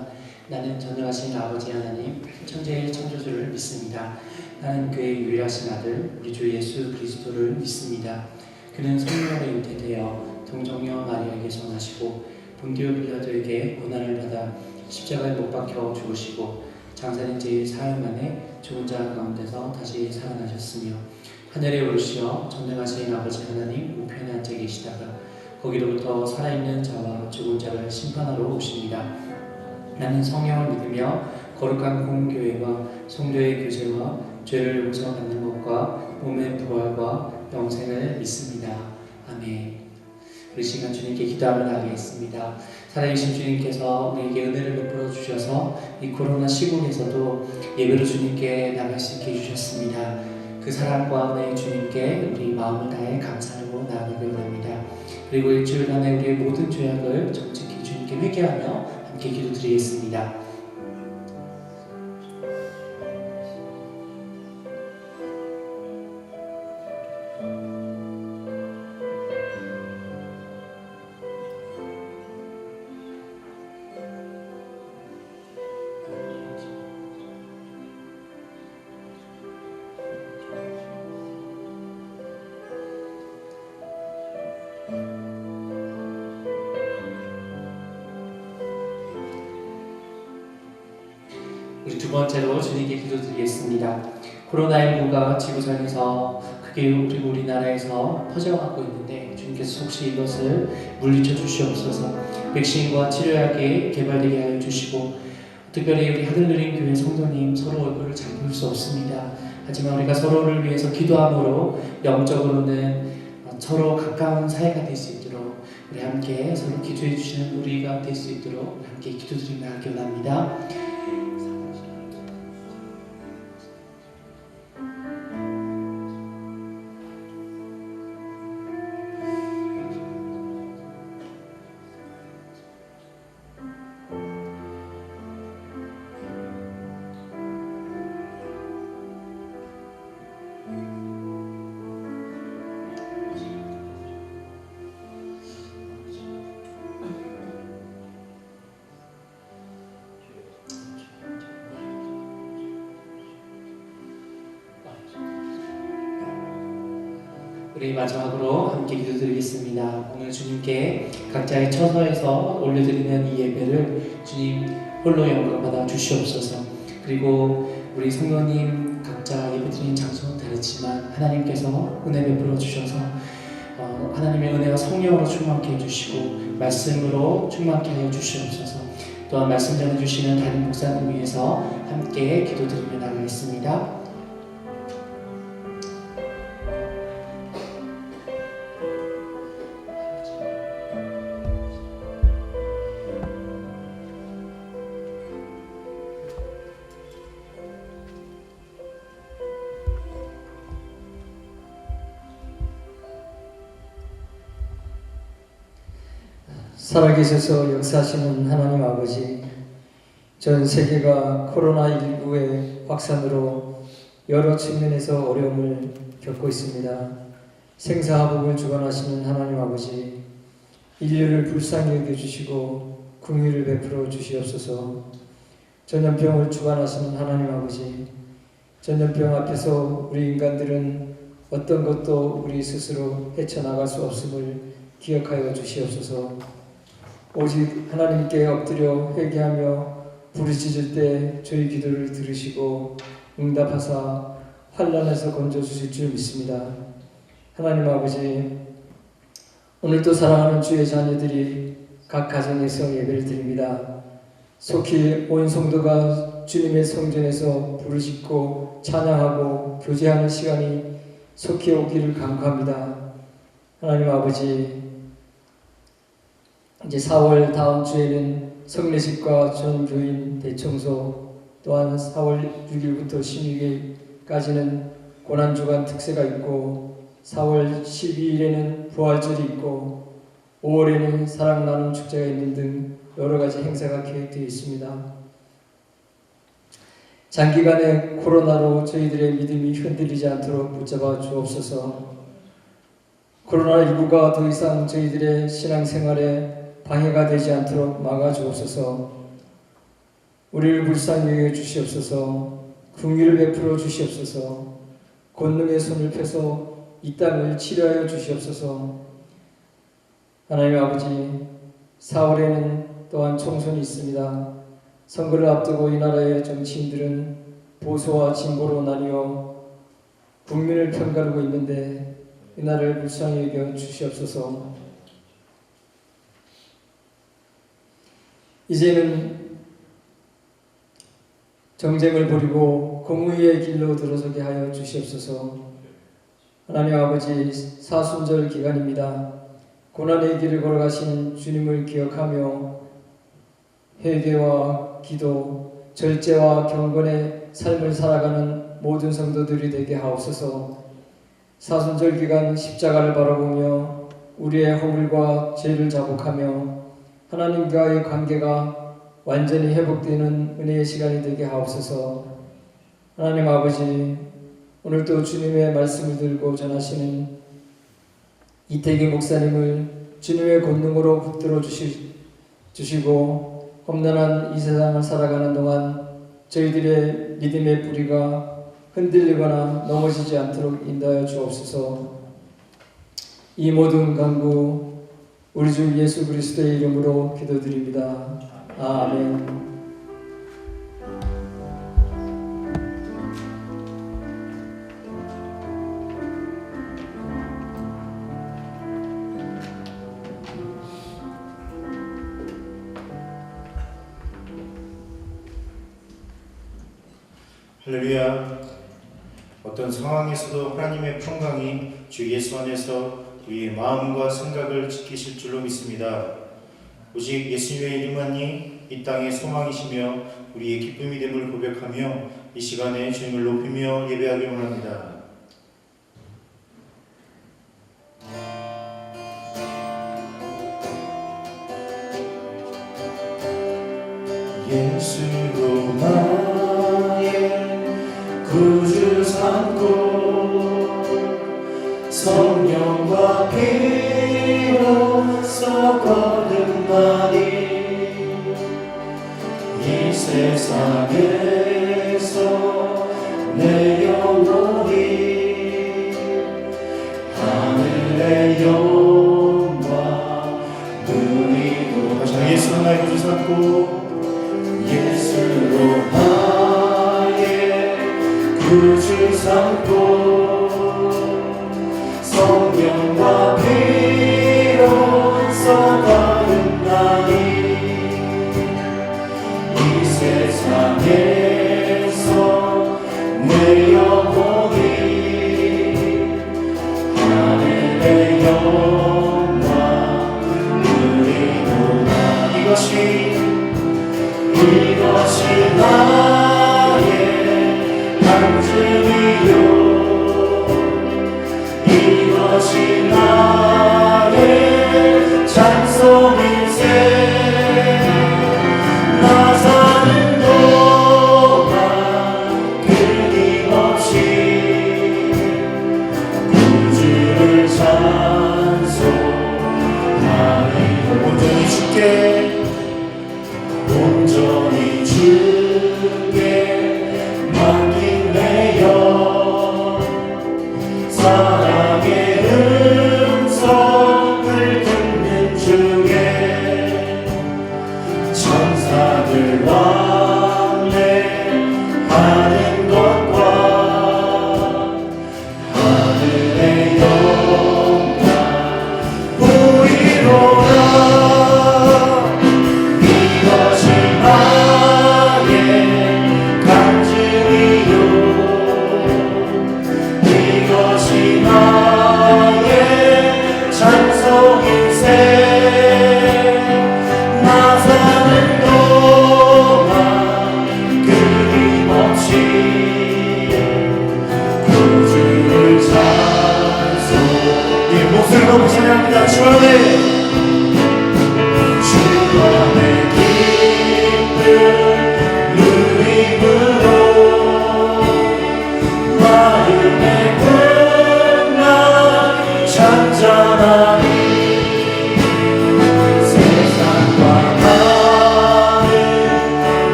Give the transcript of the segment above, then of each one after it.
믿습니다. 나는 전능하신 아버지 하나님, 천재의 창조주를 믿습니다. 나는 그의 유일하신 아들, 우리 주 예수 그리스도를 믿습니다. 그는 성령으로 잉태되어 동정녀 마리아에게서 나시고 본디오 빌라도에게 고난을 받아 십자가에 못 박혀 죽으시고 장사된 지 사흘 만에 죽은 자 가운데서 다시 살아나셨으며 하늘에 오르시어 전능하신 아버지 하나님 우편에 앉아 계시다가 거기로부터 살아있는 자와 죽은 자를 심판하러 오십니다. 나는 성령을 믿으며 거룩한 공교회와 성도의 교제와 죄를 용서받는 것과 몸의 부활과 영생을 믿습니다. 아멘. 우리 시간 주님께 기도하며 나가겠습니다. 살아계신 주님께서 우리에게 은혜를 베풀어 주셔서 이 코로나 시국에서도 예배로 주님께 나갈 수 있게 해주셨습니다. 그 사랑과 은혜의 주님께 우리 마음을 다해 감사하고 나아가기 원합니다. 그리고 일주일간의 우리의 모든 죄악을 정직히 주님께 회개하며 함께 기도드리겠습니다. 우리 두 번째로 주님께 기도드리겠습니다. 코로나19가 지구상에서 크게 그리고 우리나라에서 퍼져가고 있는데 주님께서 혹시 이것을 물리쳐 주시옵소서. 백신과 치료약이 개발되게 하여 주시고 특별히 우리 하늘느린 교회 성도님 서로 얼굴을 잘 볼 수 없습니다. 하지만 우리가 서로를 위해서 기도함으로 영적으로는 서로 가까운 사이가 될 수 있도록 우리 함께 서로 기도해 주시는 우리가 될 수 있도록 함께 기도드리며 하기 원합니다. 우리 마지막으로 함께 기도드리겠습니다. 오늘 주님께 각자의 처소에서 올려드리는 이 예배를 주님 홀로 영광받아 주시옵소서. 그리고 우리 성도님 각자 예배드리는 장소는 다르지만 하나님께서 은혜 베풀어 주셔서 하나님의 은혜와 성령으로 충만케 해주시고 말씀으로 충만케 하여 주시옵소서. 또한 말씀 전해주시는 다른 목사님 위해서 함께 기도드리며 나가겠습니다. 살아계셔서 역사하시는 하나님 아버지, 전 세계가 코로나19의 확산으로 여러 측면에서 어려움을 겪고 있습니다. 생사화복을 주관하시는 하나님 아버지, 인류를 불쌍히 여겨주시고 긍휼을 베풀어 주시옵소서. 전염병을 주관하시는 하나님 아버지, 전염병 앞에서 우리 인간들은 어떤 것도 우리 스스로 헤쳐나갈 수 없음을 기억하여 주시옵소서. 오직 하나님께 엎드려 회개하며 부르짖을 때 저희 기도를 들으시고 응답하사 환난에서 건져주실 줄 믿습니다. 하나님 아버지, 오늘도 사랑하는 주의 자녀들이 각 가정에서 예배를 드립니다. 속히 온 성도가 주님의 성전에서 부르짖고 찬양하고 교제하는 시간이 속히 오기를 간구합니다. 하나님 아버지, 이제 4월 다음 주에는 성례식과 전교인 대청소, 또한 4월 6일부터 16일까지는 고난주간 특세가 있고 4월 12일에는 부활절이 있고 5월에는 사랑 나눔 축제가 있는 등 여러 가지 행사가 계획되어 있습니다. 장기간의 코로나로 저희들의 믿음이 흔들리지 않도록 붙잡아 주옵소서. 코로나19가 더 이상 저희들의 신앙생활에 방해가 되지 않도록 막아 주옵소서. 우리를 불쌍히 여겨 주시옵소서. 긍휼을 베풀어 주시옵소서. 권능의 손을 펴서 이 땅을 치료하여 주시옵소서. 하나님 아버지, 4월에는 또한 총선이 있습니다. 선거를 앞두고 이 나라의 정치인들은 보수와 진보로 나뉘어 국민을 편가르고 있는데 이 나라를 불쌍히 여겨 주시옵소서. 이제는 정쟁을 버리고 공의의 길로 들어서게 하여 주시옵소서. 하나님 아버지, 사순절 기간입니다. 고난의 길을 걸어가신 주님을 기억하며 회개와 기도, 절제와 경건의 삶을 살아가는 모든 성도들이 되게 하옵소서. 사순절 기간 십자가를 바라보며 우리의 허물과 죄를 자복하며 하나님과의 관계가 완전히 회복되는 은혜의 시간이 되게 하옵소서. 하나님 아버지, 오늘도 주님의 말씀을 들고 전하시는 이태기 목사님을 주님의 권능으로 붙들어 주시고 험난한 이 세상을 살아가는 동안 저희들의 믿음의 뿌리가 흔들리거나 넘어지지 않도록 인도하여 주옵소서. 이 모든 간구 우리 주 예수 그리스도의 이름으로 기도드립니다. 아멘. 할렐루야. 어떤 상황에서도 하나님의 평강이 주 예수 안에서 우리의 마음과 생각을 지키실 줄로 믿습니다. 오직 예수님의 이름만이 이 땅의 소망이시며 우리의 기쁨이 됨을 고백하며 이 시간에 주님을 높이며 예배하기 원합니다. 예수로 나의 구주 삼고 성령과 피로써 거듭나니 이 세상에서 내 영혼이 하늘의 영광 누리고 예수로 나의 구주 삼고 예수로 나의 구주 삼고 성령과 피로써 거듭나니 이 세상에서 내 영혼이 하늘의 영광 누리도다. 이것이 나의 간증이요 이것이 나의 찬송일세. 나 사는 동안 끊임없이 구주를 찬송하리. 온전히 주께 온전히 주께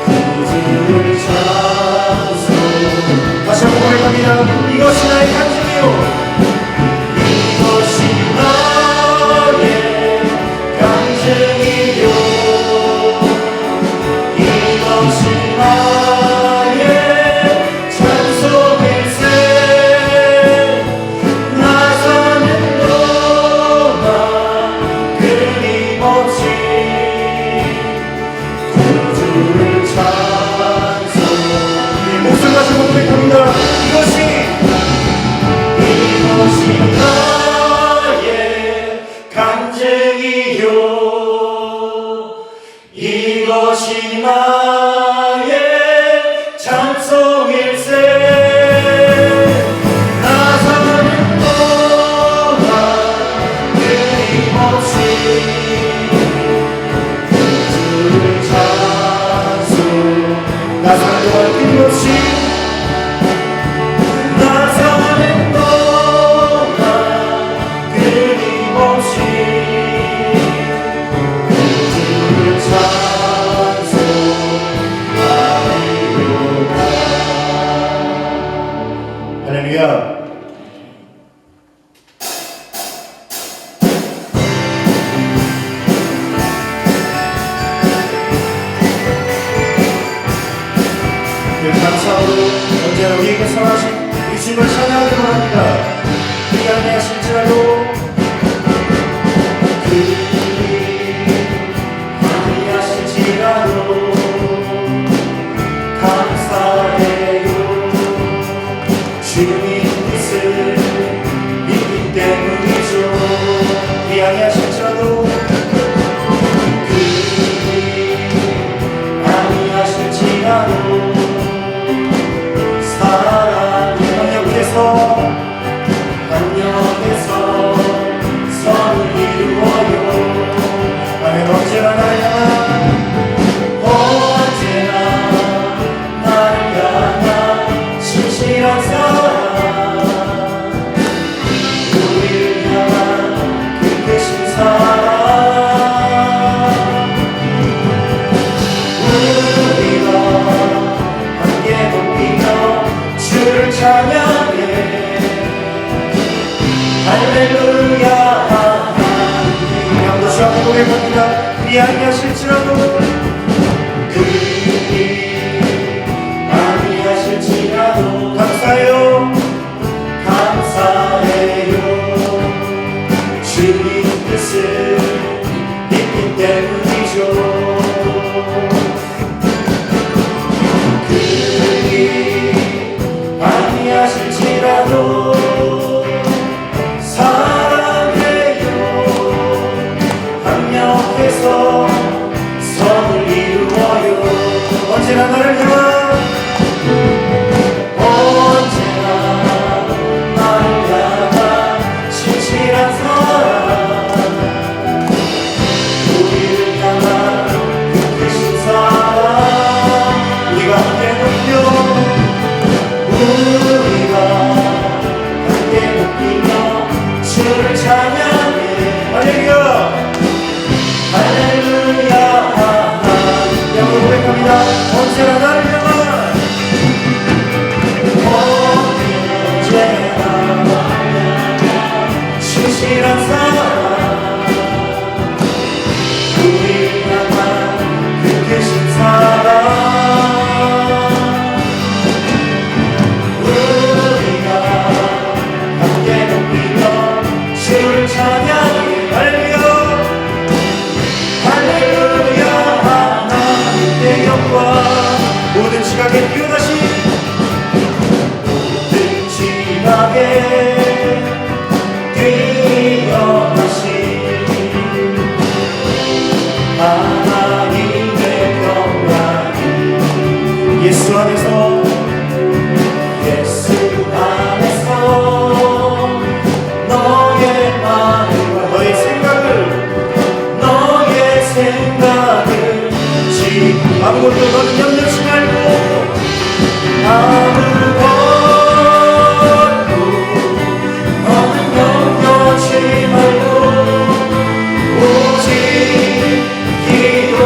구주를 찬송. 다시 한번 고백합니다. 이것이 나의 간증이요, 이것이 나의 간증이요, 이것이 나의 찬송일세. 나 사는 동안 끊임없이 구주를 찬송. 이 목소리 다시 한번 고백합니다. 이것이 나의 간증이요, 이것이 나의 찬송일세. 나 사는 동안 끊임없이 구주를 찬송. 나 사는 동안 끊임없이, 나 사는 동안 끊임없이 구주를 찬송하리로다. 할렐루야. 그 감사로 언제나 우리에게 선하신 이 주님을 찬양하기 원합니다. 이 안에 하실지라도, 그리 아니하실지라도 감사해요. 주님 뜻을 믿기 때문이죠. 이 아니하실지라도, 그리 아니하실지라도 사랑이 협력해서 선을 이루어요. 아멘. 언제나 나를 향한, 언제나 나를 향한 신실한 사랑, 우리를 향한 그 크신 사랑, 우리가 함께 높이며 주를 찬양해. 할렐루야. 양도 시원히 고백합니다. 그리 아니하실지라도, 그리 아니하실지라도 감사해요. 감사해요. 주님 뜻을 믿기 때문이죠. 그리 아니하실지라도 사랑해요. 합력해서 선을 이루어요. 언제나 나를 향한, 언제나 나를 향한 신실한 사랑, 우리를 향한 그 크신 사랑, 우리가 함께 높여, 우리가 함께 높이며 주를 찬양해. 할렐루야. 할렐루야. 영으로 고백합니다. 언제나 나를 향한, 언제나 신실한 사랑, 우리를 향한 그 크신 사랑, 우리가 함께 높이며 주를 찬양해. 할렐루야. 할렐루야. 하나님의 영광, 모든 지각에 뛰어나신, 모든 지각에 뛰어나신 하나님의 평강이 예수 안에서, 예수 안에서 너의 마음과 너의 생각을 지키고, 아무것도 너는 염려치 말고, 아무것도 너는 염려치 말고, 오직 기도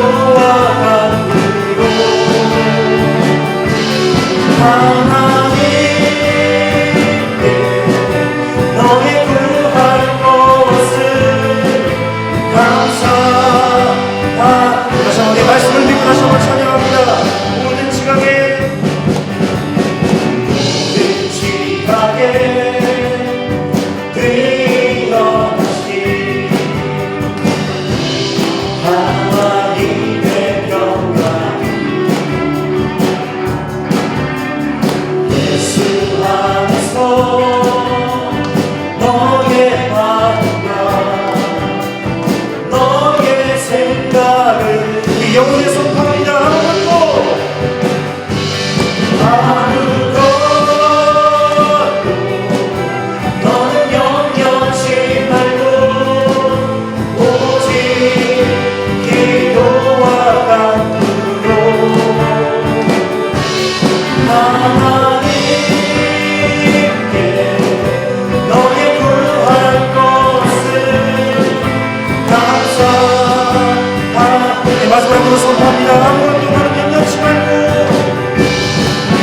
마지막으로 선포합니다. 아무것도 너는 염려치 말고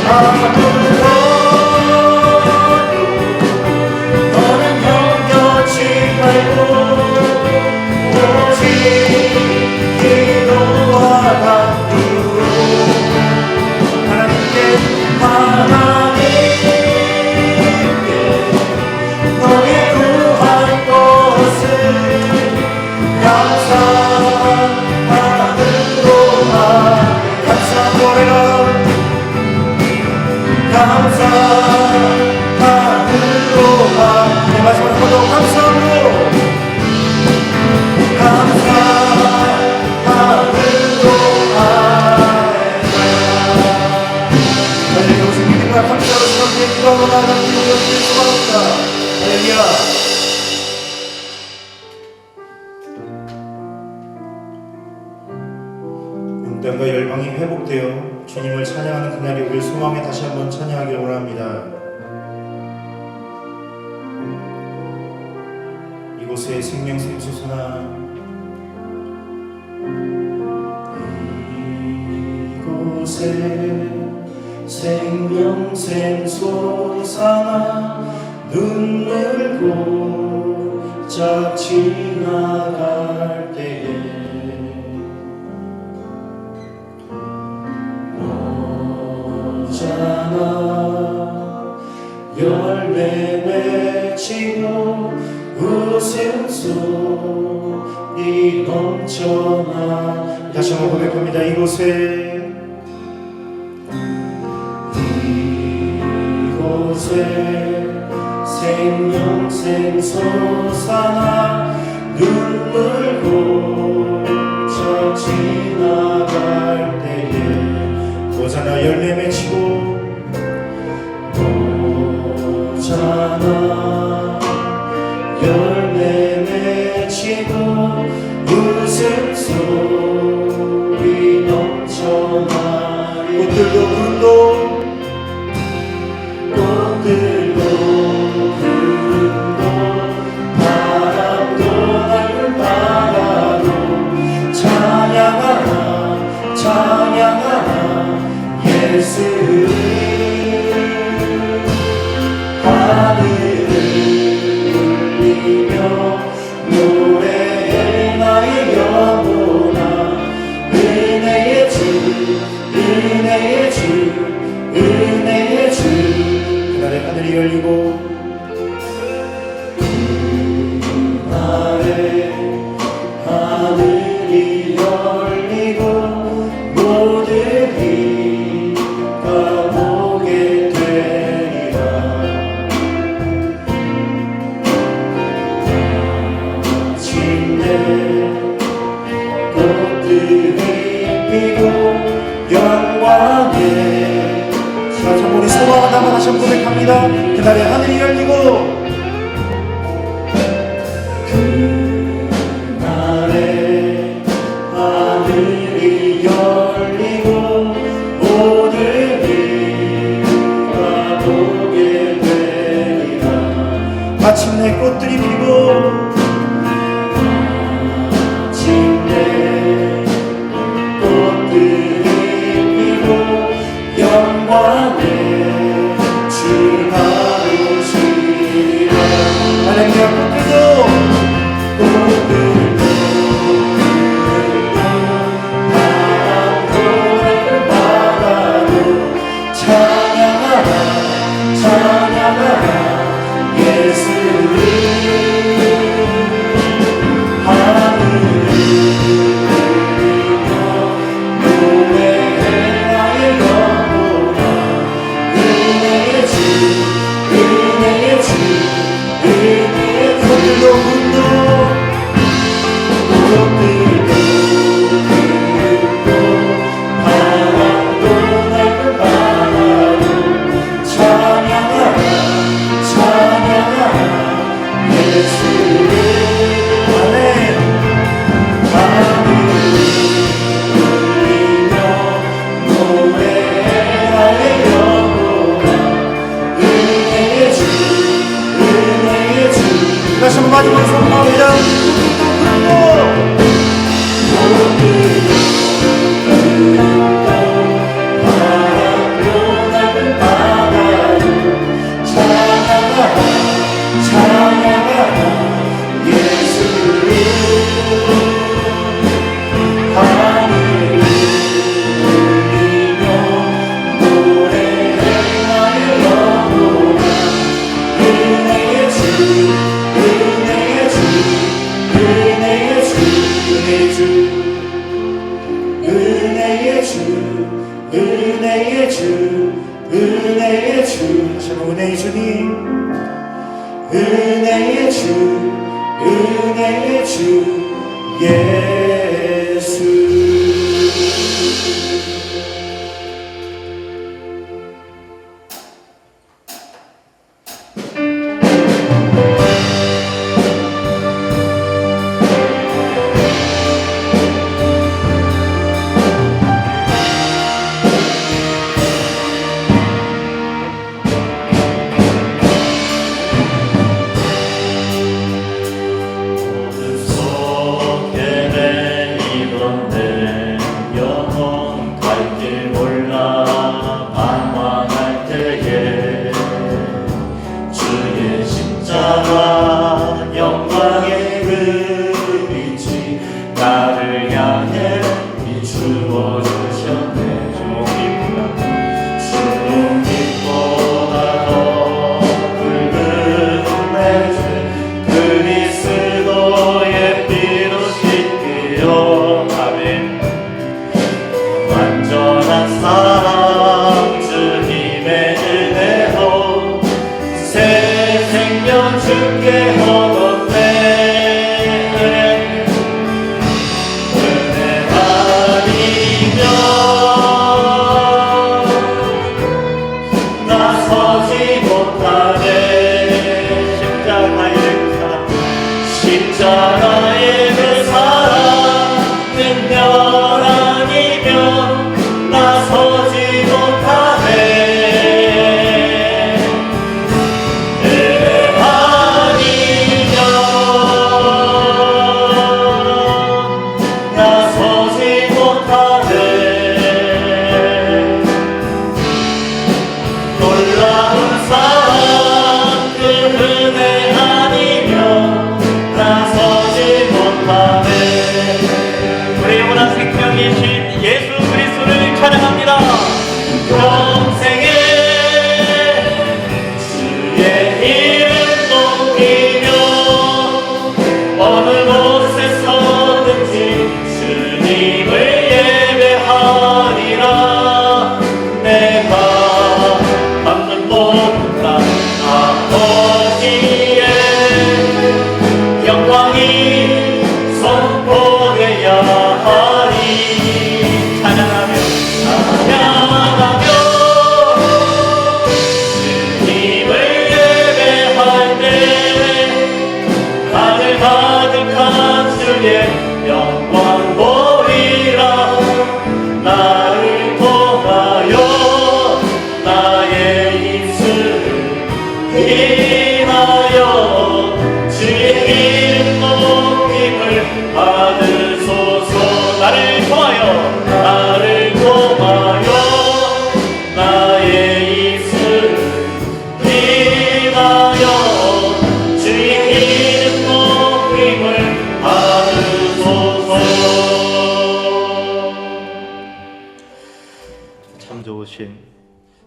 아무것도 너는 염려치 말고 오직 기도와 간구로 하나님께 너의 구한 것을 감사함으로만 감사하노라 감사함으로만 네, 마지막 한 번 더 감사함으로 할렐루야 오신 믿음과 감사로 주님께 기도하고 나아가는 기도를 소망합니다. 할렐루야. 땅과 열방이 회복되어 주님을 찬양하는 그날이 우리를 소망에 다시 한번 찬양하기를 원합니다. 이곳에 생명 샘솟으나 이곳에 생명 샘솟아나 눈물 고작 지나갈 때에 열매 맺히고 웃음소리 넘쳐나 다시 한번 고백합니다. 이곳에 생명 샘솟아나 눈물 고쳐 지나갈 때에 오자나 열매 맺히고 오자나 열매 맺히고 웃음소리 넘쳐나 꽃들도 구름도 바람도 날 바라도 찬양하라 찬양하라 예수를 하늘을 울리며 노래해 나의 영혼아 은혜의 주 은혜의 주 은혜의 주 그날에 하늘이 열리고 그날에 하늘이 열리고 모든 이가 보게 되리라 마침내 꽃들이 피고 영광에 자, 우리 소망하다가 다시 한번 고백합니다. 그날에 하늘이 열리고 그날에 하늘이 열리고 모든 이가 보게 되리라 마침내 꽃들이 피고 마침내 꽃들이 피고 영광에 주가 오시리라 할렐루야 꽃들도 바람도 찬양하라 찬양하라 예수를 은혜의 주, 제목 은혜의 주님, 은혜의 주, 은혜의 주 예수.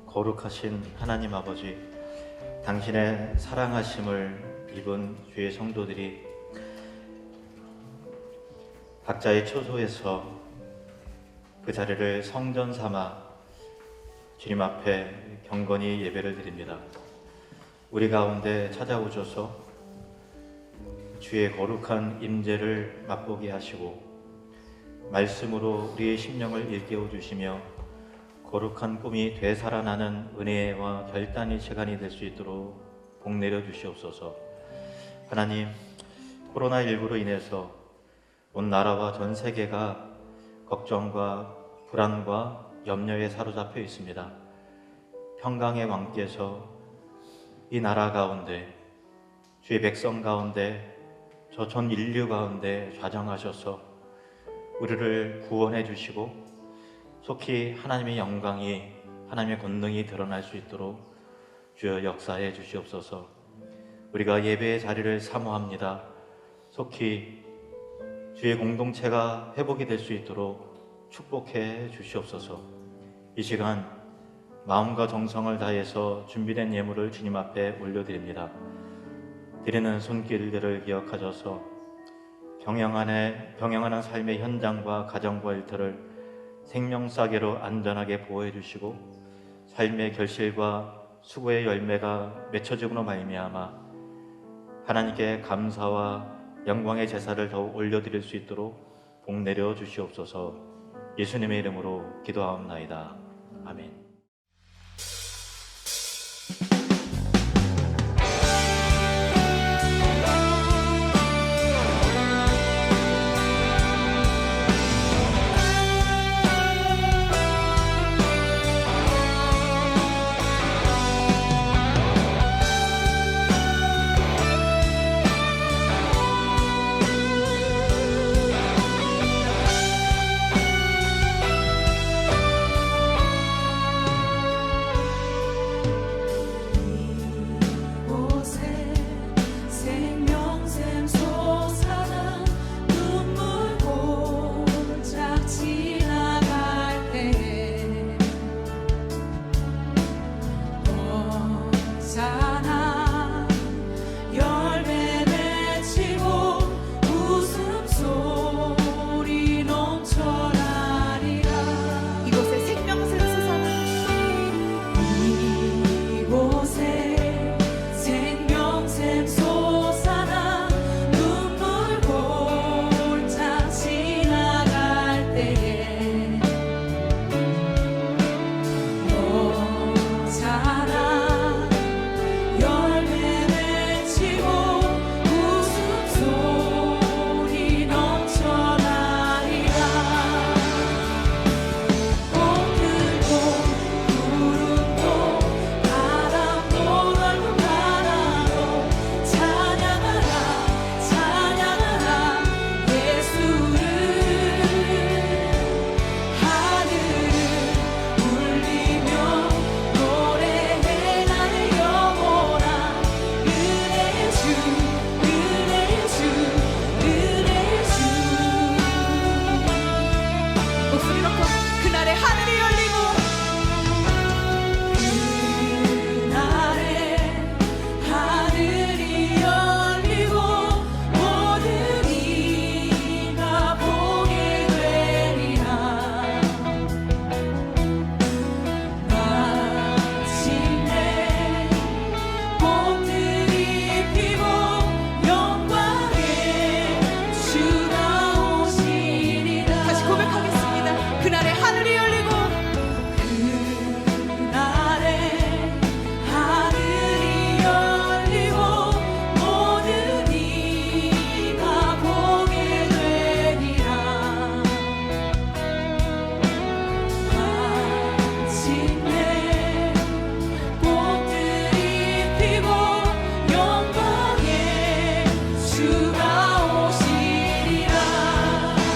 거룩하신 하나님 아버지, 당신의 사랑하심을 입은 주의 성도들이 각자의 처소에서 그 자리를 성전 삼아 주님 앞에 경건히 예배를 드립니다. 우리 가운데 찾아오셔서 주의 거룩한 임재를 맛보게 하시고 말씀으로 우리의 심령을 일깨워 주시며 거룩한 꿈이 되살아나는 은혜와 결단의 시간이 될 수 있도록 복 내려 주시옵소서. 하나님, 코로나19로 인해서 온 나라와 전 세계가 걱정과 불안과 염려에 사로잡혀 있습니다. 평강의 왕께서 이 나라 가운데, 주의 백성 가운데, 저 전 인류 가운데 좌정하셔서 우리를 구원해 주시고 속히 하나님의 영광이, 하나님의 권능이 드러날 수 있도록 주여 역사해 주시옵소서. 우리가 예배의 자리를 사모합니다. 속히 주의 공동체가 회복이 될 수 있도록 축복해 주시옵소서. 이 시간 마음과 정성을 다해서 준비된 예물을 주님 앞에 올려드립니다. 드리는 손길들을 기억하셔서 병영하는 삶의 현장과 가정과 일터를 생명사계로 안전하게 보호해 주시고 삶의 결실과 수고의 열매가 맺혀짐으로 말미암아 하나님께 감사와 영광의 제사를 더욱 올려드릴 수 있도록 복 내려 주시옵소서. 예수님의 이름으로 기도하옵나이다. 아멘.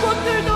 꽃들도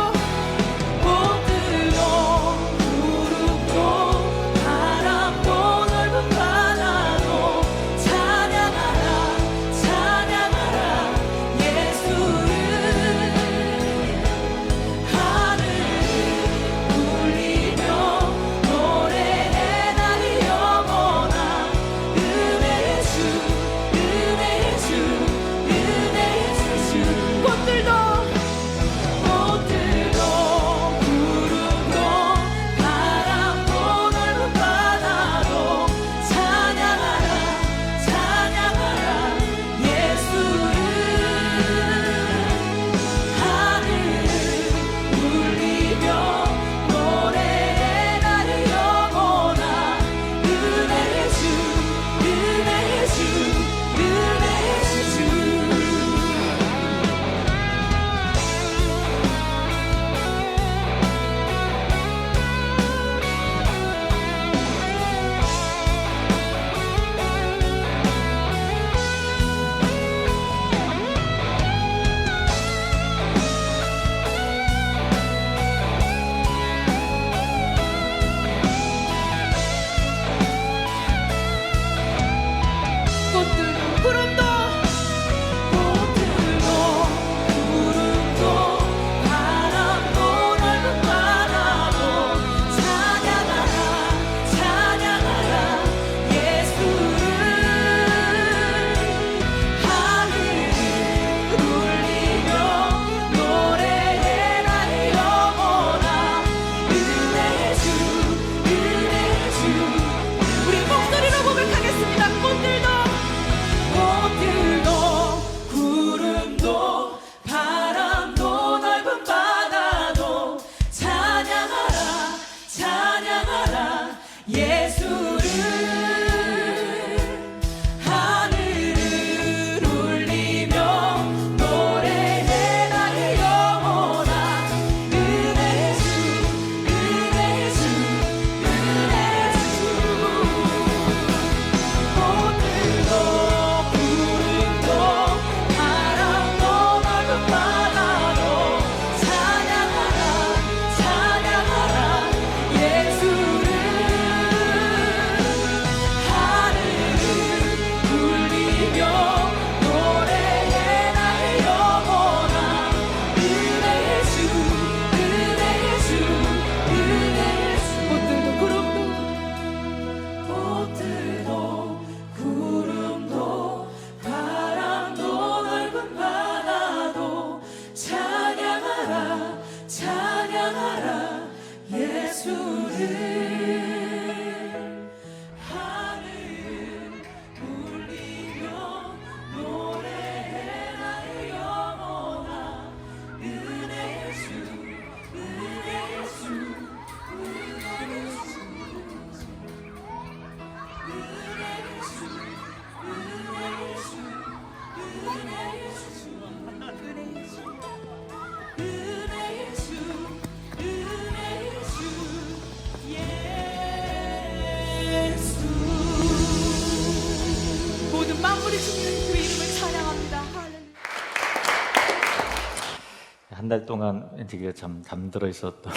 한 달 동안 되게 참 잠들어 있었던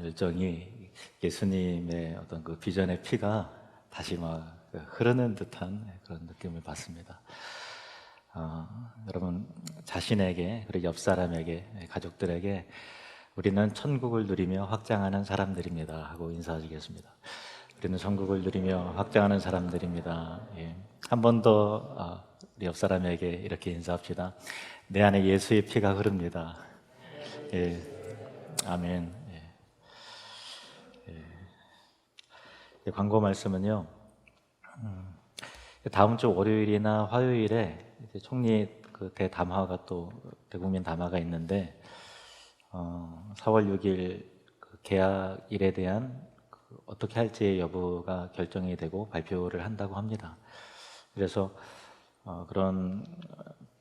일정이 예수님의 어떤 그 비전의 피가 다시 막 흐르는 듯한 그런 느낌을 받습니다. 여러분 자신에게 그리고 옆 사람에게 가족들에게 우리는 천국을 누리며 확장하는 사람들입니다 하고 인사하시겠습니다. 우리는 천국을 누리며 확장하는 사람들입니다. 예. 한 번 더 우리 옆 사람에게 이렇게 인사합시다. 내 안에 예수의 피가 흐릅니다. 예. 아멘. 예. 광고 말씀은요. 다음 주 월요일이나 화요일에 이제 총리 그 대담화가 또 대국민 담화가 있는데 4월 6일 그 계약일에 대한 어떻게 할지의 여부가 결정이 되고 발표를 한다고 합니다. 그래서 그런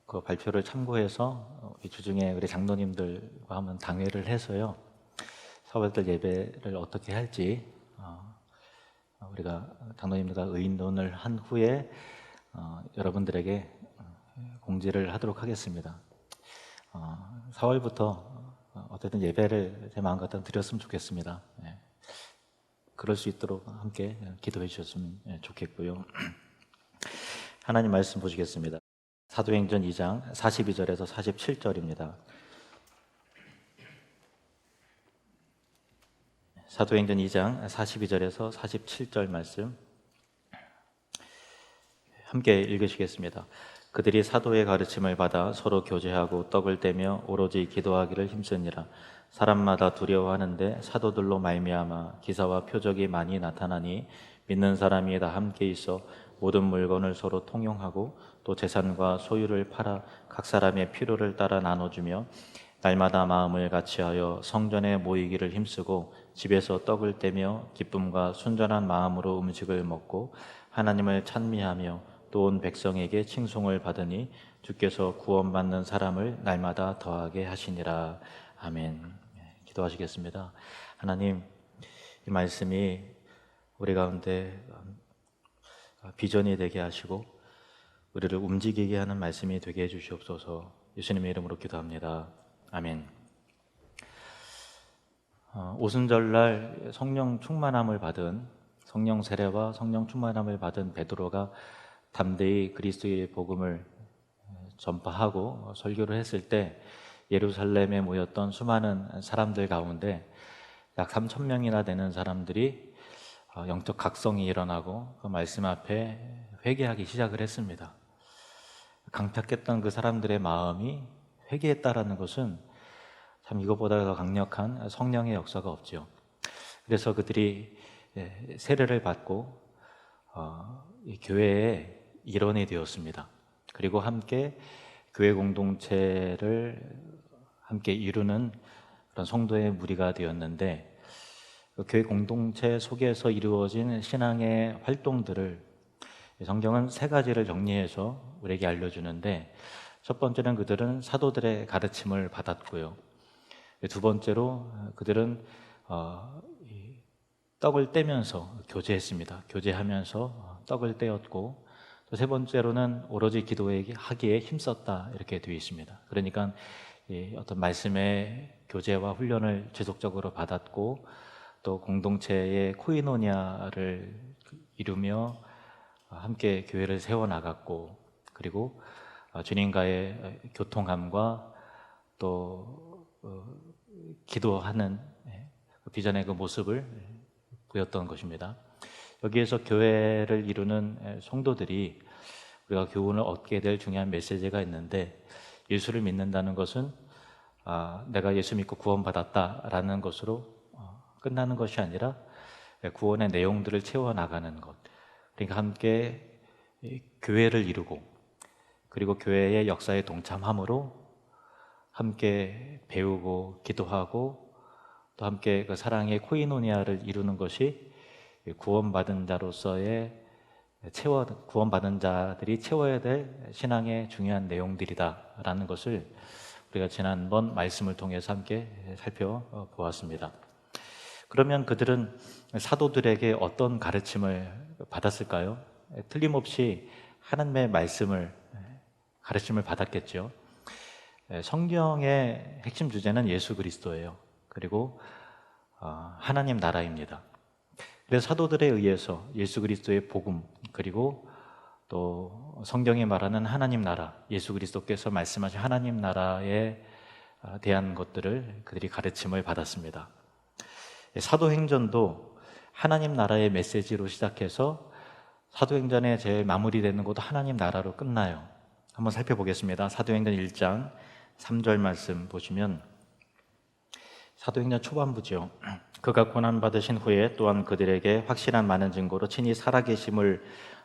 그 발표를 참고해서 주중에 우리 장로님들과 한번 당회를 해서요. 4월달 예배를 어떻게 할지 우리가 장로님들과 의논을 한 후에 여러분들에게 공지를 하도록 하겠습니다. 4월부터 어쨌든 예배를 제 마음 같아 드렸으면 좋겠습니다. 그럴 수 있도록 함께 기도해 주셨으면 좋겠고요. 하나님 말씀 보시겠습니다. 사도행전 2장 42절에서 47절입니다. 사도행전 2장 42절에서 47절 말씀 함께 읽으시겠습니다. 그들이 사도의 가르침을 받아 서로 교제하고 떡을 떼며 오로지 기도하기를 힘쓰니라. 사람마다 두려워하는데 사도들로 말미암아 기사와 표적이 많이 나타나니 믿는 사람이 다 함께 있어 모든 물건을 서로 통용하고 또 재산과 소유를 팔아 각 사람의 필요를 따라 나눠주며 날마다 마음을 같이하여 성전에 모이기를 힘쓰고 집에서 떡을 떼며 기쁨과 순전한 마음으로 음식을 먹고 하나님을 찬미하며 또 온 백성에게 칭송을 받으니 주께서 구원받는 사람을 날마다 더하게 하시니라. 아멘. 기도하시겠습니다. 하나님, 이 말씀이 우리 가운데 비전이 되게 하시고 우리를 움직이게 하는 말씀이 되게 해주시옵소서. 예수님의 이름으로 기도합니다. 아멘. 오순절날 성령 충만함을 받은 성령 세례와 성령 충만함을 받은 베드로가 담대히 그리스도의 복음을 전파하고 설교를 했을 때 예루살렘에 모였던 수많은 사람들 가운데 약 3,000명이나 되는 사람들이 영적 각성이 일어나고 그 말씀 앞에 회개하기 시작을 했습니다. 강팍했던 그 사람들의 마음이 회개했다라는 것은 참 이것보다 더 강력한 성령의 역사가 없죠. 그래서 그들이 세례를 받고 이 교회의 일원이 되었습니다. 그리고 함께 교회 공동체를 함께 이루는 그런 성도의 무리가 되었는데 그 교회 공동체 속에서 이루어진 신앙의 활동들을 성경은 세 가지를 정리해서 우리에게 알려주는데 첫 번째는 그들은 사도들의 가르침을 받았고요. 두 번째로 그들은 떡을 떼면서 교제했습니다. 교제하면서 떡을 떼었고 또 세 번째로는 오로지 기도하기에 힘썼다 이렇게 되어 있습니다. 그러니까 어떤 말씀의 교제와 훈련을 지속적으로 받았고 또 공동체의 코이노니아를 이루며 함께 교회를 세워나갔고 그리고 주님과의 교통함과 또 기도하는 비전의 그 모습을 보였던 것입니다. 여기에서 교회를 이루는 성도들이 우리가 교훈을 얻게 될 중요한 메시지가 있는데 예수를 믿는다는 것은 내가 예수 믿고 구원받았다라는 것으로 끝나는 것이 아니라 구원의 내용들을 채워나가는 것. 그러니까 함께 교회를 이루고 그리고 교회의 역사에 동참함으로 함께 배우고 기도하고 또 함께 그 사랑의 코이노니아를 이루는 것이 구원받은 자로서의 구원받은 자들이 채워야 될 신앙의 중요한 내용들이다라는 것을 우리가 지난번 말씀을 통해서 함께 살펴보았습니다. 그러면 그들은 사도들에게 어떤 가르침을 받았을까요? 틀림없이 하나님의 가르침을 받았겠죠. 성경의 핵심 주제는 예수 그리스도예요. 그리고 하나님 나라입니다. 그래서 사도들에 의해서 예수 그리스도의 복음, 그리고 또 성경이 말하는 하나님 나라, 예수 그리스도께서 말씀하신 하나님 나라에 대한 것들을 그들이 가르침을 받았습니다. 사도행전도 하나님 나라의 메시지로 시작해서 사도행전의 제일 마무리되는 것도 하나님 나라로 끝나요. 한번 살펴보겠습니다. 사도행전 1장 3절 말씀 보시면, 사도행전 초반부죠. 그가 고난받으신 후에 또한 그들에게 확실한 많은 증거로 친히 살아계심을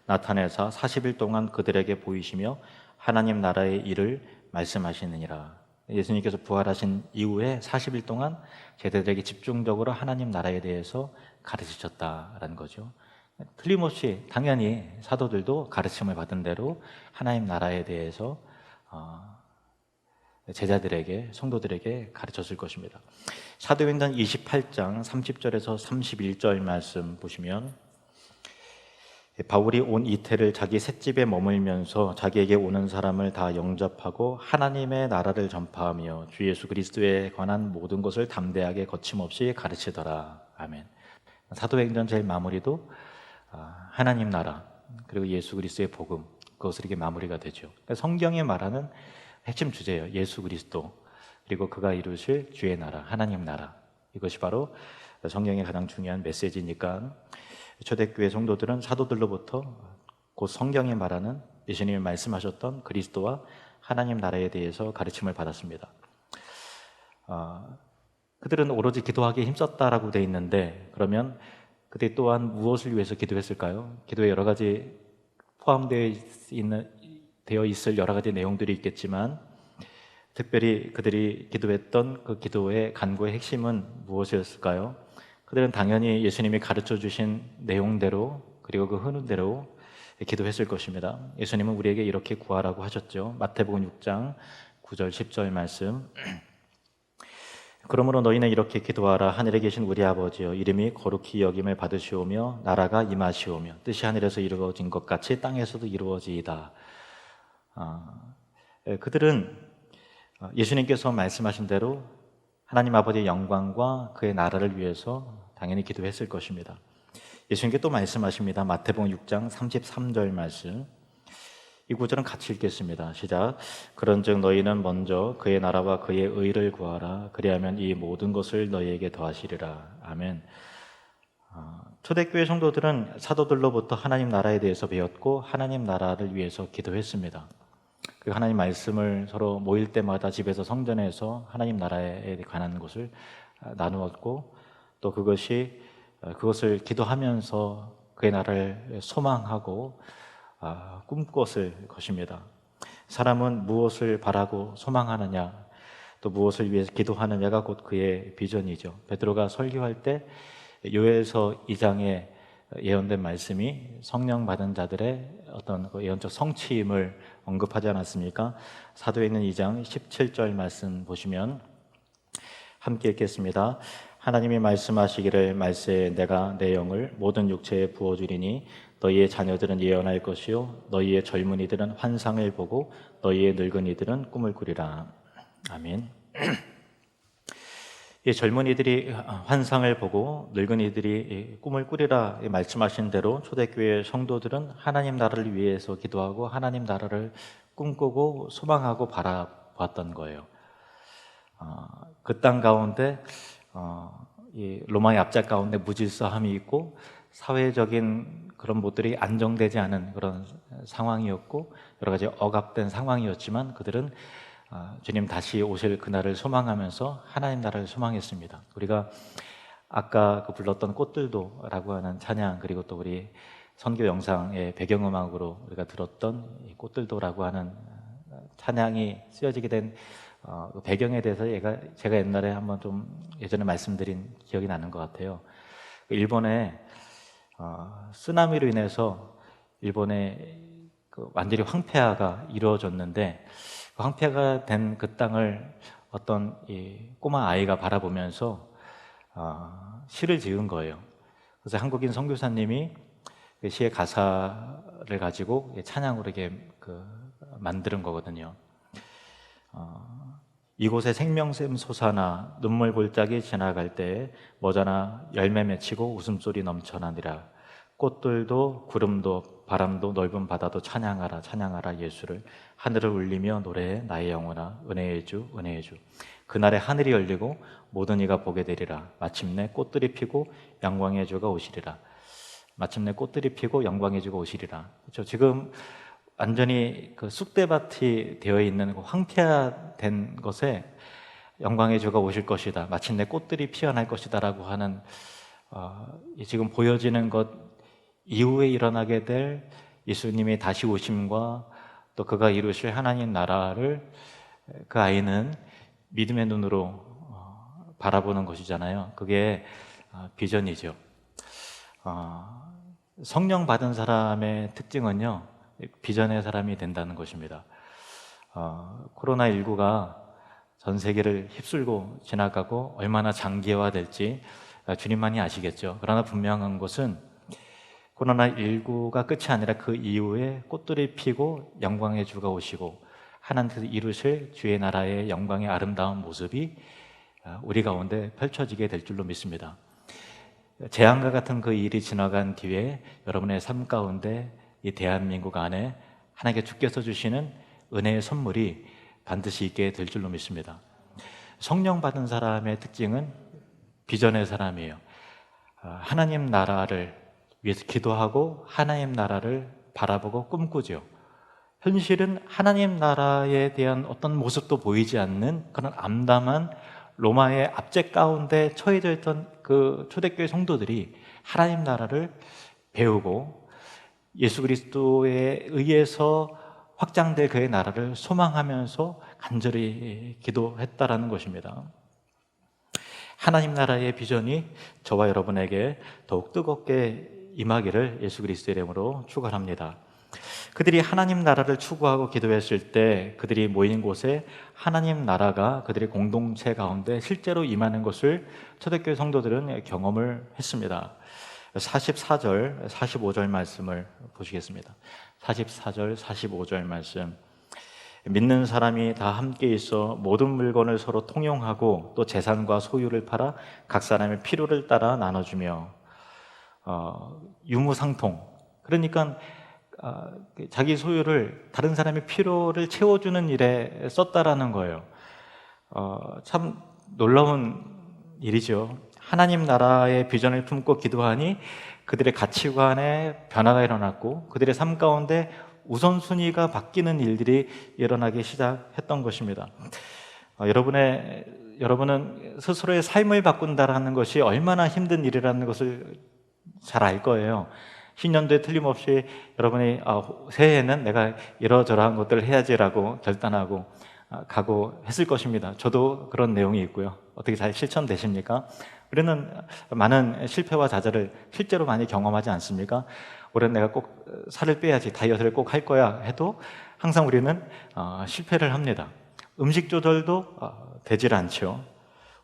나타내사 40일 동안 그들에게 보이시며 하나님 나라의 일을 말씀하시느니라. 예수님께서 부활하신 이후에 40일 동안 제자들에게 집중적으로 하나님 나라에 대해서 가르치셨다라는 거죠. 틀림없이 당연히 사도들도 가르침을 받은 대로 하나님 나라에 대해서 제자들에게, 성도들에게 가르쳤을 것입니다. 사도행전 28장 30절에서 31절 말씀 보시면, 바울이 온 이태를 자기 셋집에 머물면서 자기에게 오는 사람을 다 영접하고 하나님의 나라를 전파하며 주 예수 그리스도에 관한 모든 것을 담대하게 거침없이 가르치더라. 아멘. 사도행전 제일 마무리도 하나님 나라, 그리고 예수 그리스도의 복음, 그것으로 이게 마무리가 되죠. 성경이 말하는 핵심 주제예요. 예수 그리스도, 그리고 그가 이루실 주의 나라, 하나님 나라. 이것이 바로 성경의 가장 중요한 메시지니까 초대교회 성도들은 사도들로부터 곧 성경이 말하는 예수님이 말씀하셨던 그리스도와 하나님 나라에 대해서 가르침을 받았습니다. 그들은 오로지 기도하기에 힘썼다라고 되어 있는데, 그러면 그들 또한 무엇을 위해서 기도했을까요? 기도에 여러 가지 되어 있을 여러 가지 내용들이 있겠지만, 특별히 그들이 기도했던 그 기도의 간구의 핵심은 무엇이었을까요? 그들은 당연히 예수님이 가르쳐 주신 내용대로, 그리고 그 흐름대로 기도했을 것입니다. 예수님은 우리에게 이렇게 구하라고 하셨죠. 마태복음 6장 9절 10절 말씀, 그러므로 너희는 이렇게 기도하라. 하늘에 계신 우리 아버지여, 이름이 거룩히 여김을 받으시오며 나라가 임하시오며 뜻이 하늘에서 이루어진 것 같이 땅에서도 이루어지이다. 그들은 예수님께서 말씀하신 대로 하나님 아버지의 영광과 그의 나라를 위해서 당연히 기도했을 것입니다. 예수님께 또 말씀하십니다. 마태복음 6장 33절 말씀, 이 구절은 같이 읽겠습니다. 시작. 그런즉 너희는 먼저 그의 나라와 그의 의를 구하라. 그리하면 이 모든 것을 너희에게 더하시리라. 아멘. 초대교회 성도들은 사도들로부터 하나님 나라에 대해서 배웠고 하나님 나라를 위해서 기도했습니다. 그 하나님 말씀을 서로 모일 때마다 집에서 성전에서 하나님 나라에 관한 것을 나누었고, 또 그것을 기도하면서 그의 나라를 소망하고 꿈꿨을 것입니다. 사람은 무엇을 바라고 소망하느냐, 또 무엇을 위해서 기도하느냐가 곧 그의 비전이죠. 베드로가 설교할 때 요엘서 2장에 예언된 말씀이 성령 받은 자들의 어떤 그 예언적 성취임을 언급하지 않았습니까? 사도행전 2장 17절 말씀 보시면 함께 읽겠습니다. 하나님이 말씀하시기를 말세에 내가 내 영을 모든 육체에 부어주리니 너희의 자녀들은 예언할 것이요 너희의 젊은이들은 환상을 보고 너희의 늙은이들은 꿈을 꾸리라. 아멘. 이 젊은이들이 환상을 보고 늙은이들이 꿈을 꾸리라 말씀하신 대로 초대교회 성도들은 하나님 나라를 위해서 기도하고 하나님 나라를 꿈꾸고 소망하고 바라보았던 거예요. 그 땅 가운데 이 로마의 압작 가운데 무질서함이 있고 사회적인 그런 것들이 안정되지 않은 그런 상황이었고 여러 가지 억압된 상황이었지만 그들은 주님 다시 오실 그날을 소망하면서 하나님 나라를 소망했습니다. 우리가 아까 불렀던 꽃들도라고 하는 찬양, 그리고 또 우리 선교 영상의 배경음악으로 우리가 들었던 꽃들도라고 하는 찬양이 쓰여지게 된 배경에 대해서 제가 옛날에 한번 좀 예전에 말씀드린 기억이 나는 것 같아요. 일본에 쓰나미로 인해서 일본의 완전히 황폐화가 이루어졌는데 그 황폐화가 된 그 땅을 어떤 꼬마 아이가 바라보면서 시를 지은 거예요. 그래서 한국인 선교사님이 그 시의 가사를 가지고 찬양으로 이렇게 만드는 거거든요. 이곳에 생명샘 솟아나 눈물 골짜기 지나갈 때 모자나 열매 맺히고 웃음소리 넘쳐나니라. 꽃들도 구름도 바람도 넓은 바다도 찬양하라 찬양하라 예수를. 하늘을 울리며 노래해 나의 영혼아 은혜의 주 은혜의 주. 그날에 하늘이 열리고 모든 이가 보게 되리라. 마침내 꽃들이 피고 영광의 주가 오시리라. 마침내 꽃들이 피고 영광의 주가 오시리라. 그렇죠? 지금 완전히 그 쑥대밭이 되어 있는 황폐화된 것에 영광의 주가 오실 것이다. 마침내 꽃들이 피어날 것이다라고 하는 지금 보여지는 것 이후에 일어나게 될 예수님의 다시 오심과 또 그가 이루실 하나님 나라를 그 아이는 믿음의 눈으로 바라보는 것이잖아요. 그게 비전이죠. 성령 받은 사람의 특징은요, 비전의 사람이 된다는 것입니다. 코로나19가 전 세계를 휩쓸고 지나가고 얼마나 장기화될지 주님만이 아시겠죠. 그러나 분명한 것은 코로나19가 끝이 아니라 그 이후에 꽃들이 피고 영광의 주가 오시고 하나님께서 이루실 주의 나라의 영광의 아름다운 모습이 우리 가운데 펼쳐지게 될 줄로 믿습니다. 재앙과 같은 그 일이 지나간 뒤에 여러분의 삶 가운데 이 대한민국 안에 하나님께 주께서 주시는 은혜의 선물이 반드시 있게 될 줄로 믿습니다. 성령 받은 사람의 특징은 비전의 사람이에요. 하나님 나라를 위해서 기도하고 하나님 나라를 바라보고 꿈꾸죠. 현실은 하나님 나라에 대한 어떤 모습도 보이지 않는 그런 암담한 로마의 압제 가운데 처해져 있던 그 초대교회 성도들이 하나님 나라를 배우고 예수 그리스도에 의해서 확장될 그의 나라를 소망하면서 간절히 기도했다라는 것입니다. 하나님 나라의 비전이 저와 여러분에게 더욱 뜨겁게 임하기를 예수 그리스도의 이름으로 축원합니다. 그들이 하나님 나라를 추구하고 기도했을 때 그들이 모인 곳에 하나님 나라가 그들의 공동체 가운데 실제로 임하는 것을 초대교회 성도들은 경험을 했습니다. 44절, 45절 말씀을 보시겠습니다. 44절, 45절 말씀. 믿는 사람이 다 함께 있어 모든 물건을 서로 통용하고 또 재산과 소유를 팔아 각 사람의 필요를 따라 나눠주며 유무상통. 그러니까 자기 소유를 다른 사람의 필요를 채워주는 일에 썼다라는 거예요. 참 놀라운 일이죠. 하나님 나라의 비전을 품고 기도하니 그들의 가치관에 변화가 일어났고 그들의 삶 가운데 우선순위가 바뀌는 일들이 일어나기 시작했던 것입니다. 여러분은 스스로의 삶을 바꾼다라는 것이 얼마나 힘든 일이라는 것을 잘 알 거예요. 신년도에 틀림없이 여러분이 새해에는 내가 이러저러한 것들을 해야지라고 결단하고 각오했을 것입니다. 저도 그런 내용이 있고요. 어떻게 잘 실천되십니까? 우리는 많은 실패와 좌절을 실제로 많이 경험하지 않습니까? 올해는 내가 꼭 살을 빼야지, 다이어트를 꼭 할 거야 해도 항상 우리는 실패를 합니다. 음식 조절도 되질 않죠.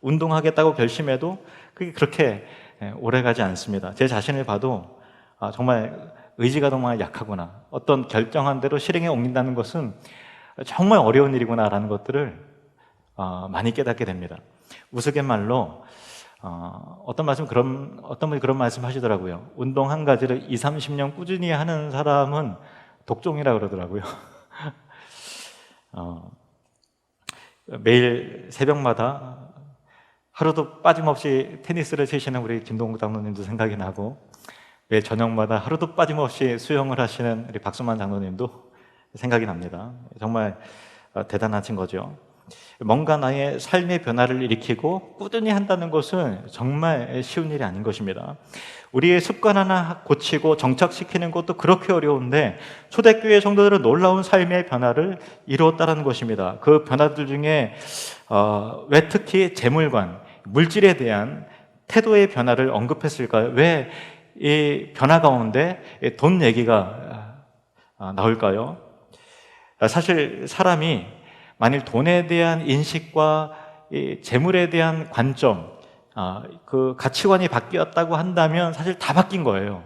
운동하겠다고 결심해도 그게 그렇게 오래가지 않습니다. 제 자신을 봐도 정말 의지가 정말 약하구나, 어떤 결정한 대로 실행에 옮긴다는 것은 정말 어려운 일이구나라는 것들을 많이 깨닫게 됩니다. 우스갯말로 어떤 분이 그런 말씀 하시더라고요. 운동 한 가지를 20-30년 꾸준히 하는 사람은 독종이라 그러더라고요. 매일 새벽마다 하루도 빠짐없이 테니스를 치시는 우리 김동국 장로님도 생각이 나고, 매일 저녁마다 하루도 빠짐없이 수영을 하시는 우리 박수만 장로님도 생각이 납니다. 정말 대단하신 거죠. 뭔가 나의 삶의 변화를 일으키고 꾸준히 한다는 것은 정말 쉬운 일이 아닌 것입니다. 우리의 습관 하나 고치고 정착시키는 것도 그렇게 어려운데 초대교회 성도들은 놀라운 삶의 변화를 이루었다는 것입니다. 그 변화들 중에 왜 특히 재물관, 물질에 대한 태도의 변화를 언급했을까요? 왜 이 변화 가운데 돈 얘기가 나올까요? 사실 사람이 만일 돈에 대한 인식과 이 재물에 대한 관점, 그 가치관이 바뀌었다고 한다면 사실 다 바뀐 거예요.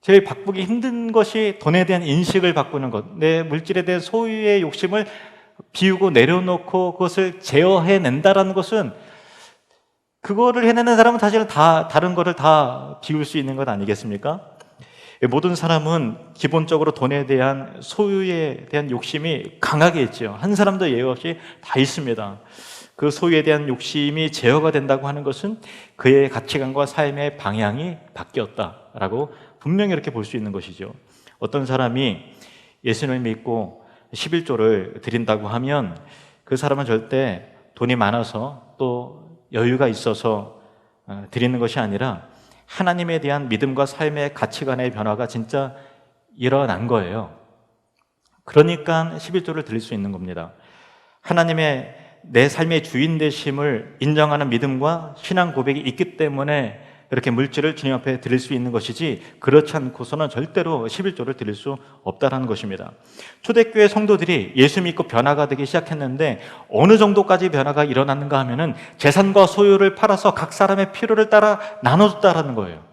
제일 바꾸기 힘든 것이 돈에 대한 인식을 바꾸는 것, 내 물질에 대한 소유의 욕심을 비우고 내려놓고 그것을 제어해낸다라는 것은, 그거를 해내는 사람은 사실은 다 다른 거를 다 비울 수 있는 것 아니겠습니까? 모든 사람은 기본적으로 돈에 대한, 소유에 대한 욕심이 강하게 있죠. 한 사람도 예외 없이 다 있습니다. 그 소유에 대한 욕심이 제어가 된다고 하는 것은 그의 가치관과 삶의 방향이 바뀌었다라고 분명히 이렇게 볼 수 있는 것이죠. 어떤 사람이 예수님을 믿고 11조를 드린다고 하면 그 사람은 절대 돈이 많아서 또 여유가 있어서 드리는 것이 아니라 하나님에 대한 믿음과 삶의 가치관의 변화가 진짜 일어난 거예요. 그러니까 11조를 드릴 수 있는 겁니다. 하나님의 내 삶의 주인 되심을 인정하는 믿음과 신앙 고백이 있기 때문에 이렇게 물질을 주님 앞에 드릴 수 있는 것이지, 그렇지 않고서는 절대로 11조를 드릴 수 없다는 것입니다. 초대교회 성도들이 예수 믿고 변화가 되기 시작했는데 어느 정도까지 변화가 일어났는가 하면은 재산과 소유를 팔아서 각 사람의 필요를 따라 나눠줬다라는 거예요.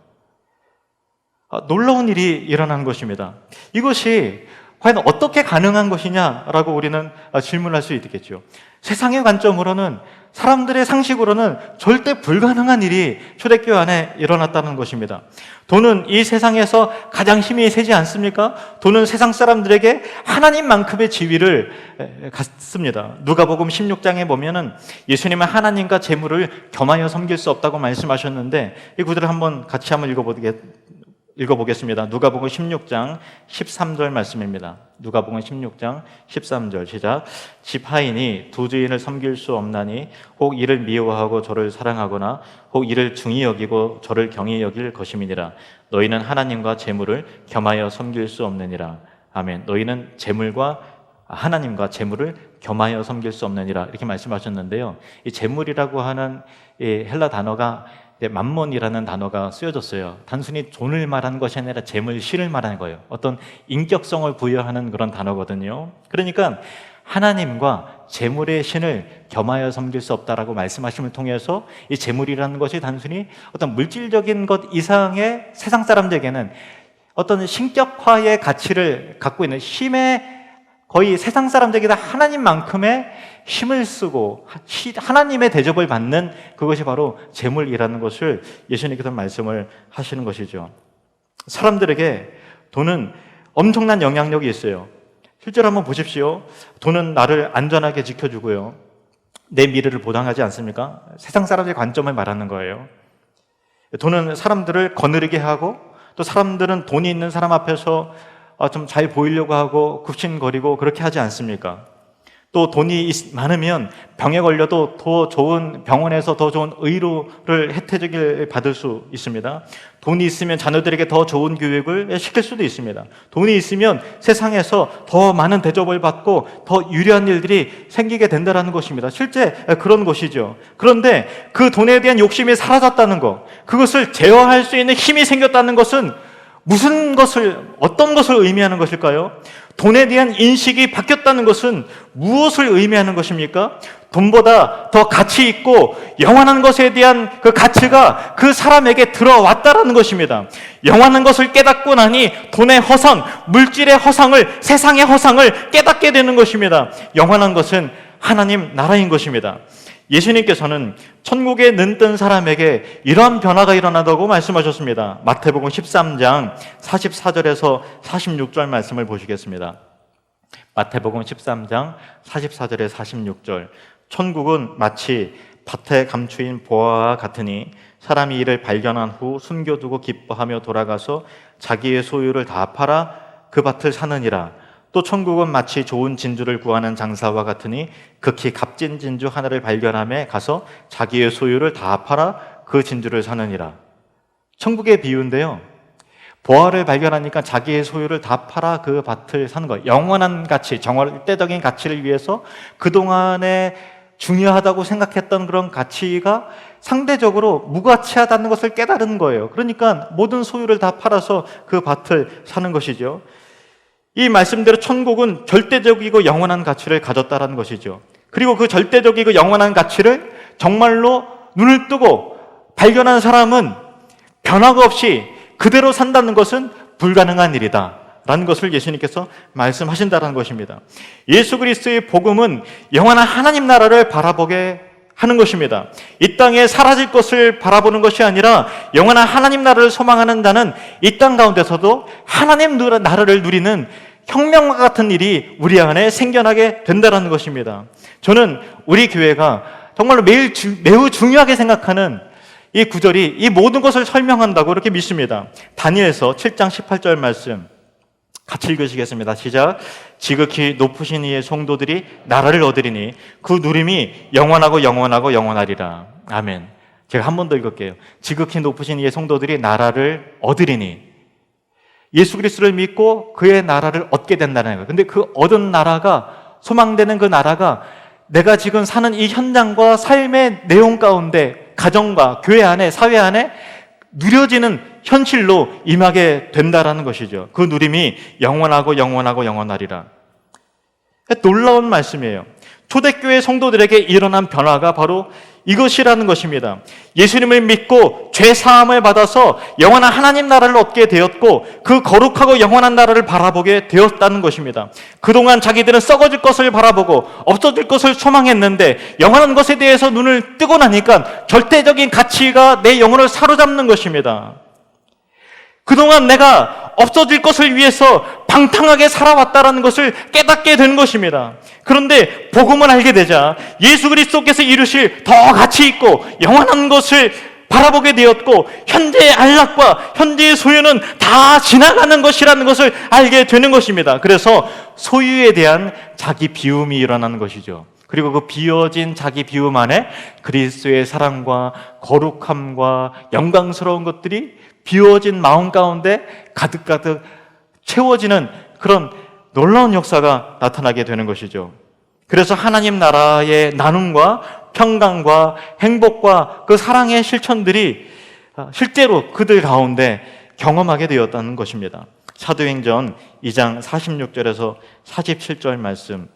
놀라운 일이 일어난 것입니다. 이것이 과연 어떻게 가능한 것이냐라고 우리는 질문할 수 있겠죠. 세상의 관점으로는, 사람들의 상식으로는 절대 불가능한 일이 초대교회 안에 일어났다는 것입니다. 돈은 이 세상에서 가장 힘이 세지 않습니까? 돈은 세상 사람들에게 하나님만큼의 지위를 갖습니다. 누가복음 16장에 보면은 예수님은 하나님과 재물을 겸하여 섬길 수 없다고 말씀하셨는데, 이 구절을 같이 한번 읽어보겠습니다. 누가복음 16장 13절 말씀입니다. 누가복음 16장 13절 시작. 집 하인이 두 주인을 섬길 수 없나니 혹 이를 미워하고 저를 사랑하거나 혹 이를 중히 여기고 저를 경히 여길 것임이니라. 너희는 하나님과 재물을 겸하여 섬길 수 없느니라. 아멘. 너희는 재물과 하나님과 재물을 겸하여 섬길 수 없느니라, 이렇게 말씀하셨는데요. 이 재물이라고 하는 이 헬라 단어가 맘몬이라는 단어가 쓰여졌어요. 단순히 돈을 말하는 것이 아니라 재물, 실을 말하는 거예요. 어떤 인격성을 부여하는 그런 단어거든요. 그러니까 하나님과 재물의 신을 겸하여 섬길 수 없다라고 말씀하심을 통해서 이 재물이라는 것이 단순히 어떤 물질적인 것 이상의 세상 사람들에게는 어떤 신격화의 가치를 갖고 있는, 힘의, 거의 세상 사람들에게 다 하나님만큼의 힘을 쓰고 하나님의 대접을 받는 그것이 바로 재물이라는 것을 예수님께서 말씀을 하시는 것이죠. 사람들에게 돈은 엄청난 영향력이 있어요. 실제로 한번 보십시오. 돈은 나를 안전하게 지켜주고요, 내 미래를 보장하지 않습니까? 세상 사람들의 관점을 말하는 거예요. 돈은 사람들을 거느리게 하고, 또 사람들은 돈이 있는 사람 앞에서 좀 잘 보이려고 하고 굽신거리고 그렇게 하지 않습니까? 또 돈이 많으면 병에 걸려도 더 좋은 병원에서 더 좋은 의료를 혜택을 받을 수 있습니다. 돈이 있으면 자녀들에게 더 좋은 교육을 시킬 수도 있습니다. 돈이 있으면 세상에서 더 많은 대접을 받고 더 유리한 일들이 생기게 된다는 것입니다. 실제 그런 것이죠. 그런데 그 돈에 대한 욕심이 사라졌다는 것, 그것을 제어할 수 있는 힘이 생겼다는 것은 어떤 것을 의미하는 것일까요? 돈에 대한 인식이 바뀌었다는 것은 무엇을 의미하는 것입니까? 돈보다 더 가치 있고 영원한 것에 대한 그 가치가 그 사람에게 들어왔다라는 것입니다. 영원한 것을 깨닫고 나니 돈의 허상, 물질의 허상을, 세상의 허상을 깨닫게 되는 것입니다. 영원한 것은 하나님 나라인 것입니다. 예수님께서는 천국에 눈뜬 사람에게 이러한 변화가 일어나다고 말씀하셨습니다. 마태복음 13장 44절에서 46절 말씀을 보시겠습니다. 마태복음 13장 44절에 46절. 천국은 마치 밭에 감추인 보화와 같으니 사람이 이를 발견한 후 숨겨두고 기뻐하며 돌아가서 자기의 소유를 다 팔아 그 밭을 사느니라. 또 천국은 마치 좋은 진주를 구하는 장사와 같으니 극히 값진 진주 하나를 발견함에 가서 자기의 소유를 다 팔아 그 진주를 사느니라. 천국의 비유인데요, 보화를 발견하니까 자기의 소유를 다 팔아 그 밭을 사는 거예요. 영원한 가치, 절대적인 가치를 위해서 그동안에 중요하다고 생각했던 그런 가치가 상대적으로 무가치하다는 것을 깨달은 거예요. 그러니까 모든 소유를 다 팔아서 그 밭을 사는 것이죠. 이 말씀대로 천국은 절대적이고 영원한 가치를 가졌다는 것이죠. 그리고 그 절대적이고 영원한 가치를 정말로 눈을 뜨고 발견한 사람은 변화가 없이 그대로 산다는 것은 불가능한 일이다 라는 것을 예수님께서 말씀하신다는 것입니다. 예수 그리스도의 복음은 영원한 하나님 나라를 바라보게 하는 것입니다. 이 땅에 사라질 것을 바라보는 것이 아니라 영원한 하나님 나라를 소망하는 자는 이 땅 가운데서도 하나님 나라를 누리는 혁명과 같은 일이 우리 안에 생겨나게 된다는 것입니다. 저는 우리 교회가 정말로 매우 중요하게 생각하는 이 구절이 이 모든 것을 설명한다고 이렇게 믿습니다. 다니엘서 7장 18절 말씀 같이 읽으시겠습니다. 시작. 지극히 높으신 이의 성도들이 나라를 얻으리니 그 누림이 영원하고 영원하고 영원하리라. 아멘. 제가 한 번 더 읽을게요. 지극히 높으신 이의 성도들이 나라를 얻으리니, 예수 그리스도를 믿고 그의 나라를 얻게 된다는 거예요. 근데 그 얻은 나라가, 소망되는 그 나라가 내가 지금 사는 이 현장과 삶의 내용 가운데 가정과 교회 안에, 사회 안에 누려지는 현실로 임하게 된다라는 것이죠. 그 누림이 영원하고 영원하고 영원하리라. 놀라운 말씀이에요. 초대교회 성도들에게 일어난 변화가 바로 이것이라는 것입니다. 예수님을 믿고 죄 사함을 받아서 영원한 하나님 나라를 얻게 되었고 그 거룩하고 영원한 나라를 바라보게 되었다는 것입니다. 그동안 자기들은 썩어질 것을 바라보고 없어질 것을 소망했는데 영원한 것에 대해서 눈을 뜨고 나니까 절대적인 가치가 내 영혼을 사로잡는 것입니다. 그동안 내가 없어질 것을 위해서 방탕하게 살아왔다는 것을 깨닫게 되는 것입니다. 그런데 복음을 알게 되자 예수 그리스도께서 이루실 더 가치 있고 영원한 것을 바라보게 되었고 현재의 안락과 현재의 소유는 다 지나가는 것이라는 것을 알게 되는 것입니다. 그래서 소유에 대한 자기 비움이 일어나는 것이죠. 그리고 그 비워진 자기 비움 안에 그리스도의 사랑과 거룩함과 영광스러운 것들이 비워진 마음 가운데 가득가득 채워지는 그런 놀라운 역사가 나타나게 되는 것이죠. 그래서 하나님 나라의 나눔과 평강과 행복과 그 사랑의 실천들이 실제로 그들 가운데 경험하게 되었다는 것입니다. 사도행전 2장 46절에서 47절 말씀,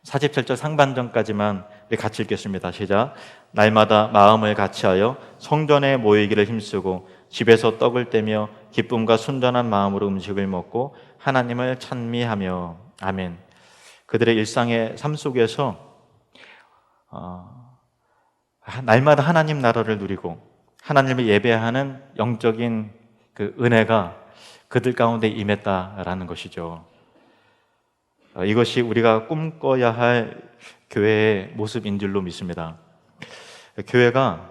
47절 상반전까지만 우리 같이 읽겠습니다. 시작. 날마다 마음을 같이하여 성전에 모이기를 힘쓰고 집에서 떡을 떼며 기쁨과 순전한 마음으로 음식을 먹고 하나님을 찬미하며. 아멘. 그들의 일상의 삶 속에서 날마다 하나님 나라를 누리고 하나님을 예배하는 영적인 그 은혜가 그들 가운데 임했다라는 것이죠. 이것이 우리가 꿈꿔야 할 교회의 모습인 줄로 믿습니다. 교회가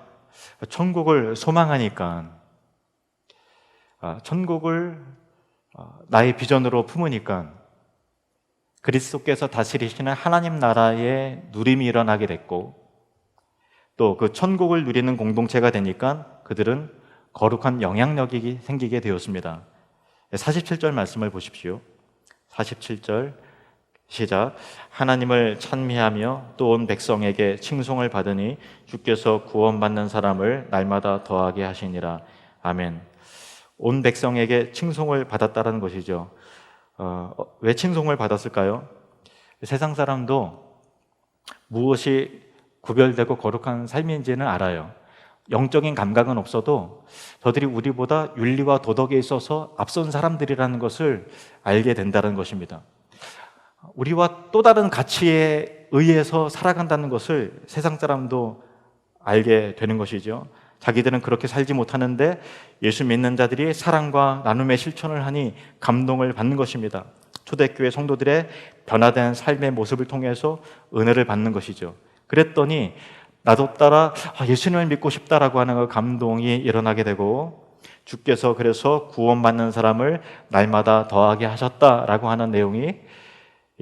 천국을 소망하니까, 천국을 나의 비전으로 품으니까 그리스도께서 다스리시는 하나님 나라의 누림이 일어나게 됐고, 또 그 천국을 누리는 공동체가 되니까 그들은 거룩한 영향력이 생기게 되었습니다. 47절 말씀을 보십시오. 47절 시작. 하나님을 찬미하며 또 온 백성에게 칭송을 받으니 주께서 구원받는 사람을 날마다 더하게 하시니라. 아멘. 온 백성에게 칭송을 받았다는 것이죠. 왜 칭송을 받았을까요? 세상 사람도 무엇이 구별되고 거룩한 삶인지는 알아요. 영적인 감각은 없어도 저들이 우리보다 윤리와 도덕에 있어서 앞선 사람들이라는 것을 알게 된다는 것입니다. 우리와 또 다른 가치에 의해서 살아간다는 것을 세상 사람도 알게 되는 것이죠. 자기들은 그렇게 살지 못하는데 예수 믿는 자들이 사랑과 나눔의 실천을 하니 감동을 받는 것입니다. 초대교회 성도들의 변화된 삶의 모습을 통해서 은혜를 받는 것이죠. 그랬더니 나도 따라 예수님을 믿고 싶다라고 하는 그 감동이 일어나게 되고, 주께서 그래서 구원받는 사람을 날마다 더하게 하셨다라고 하는 내용이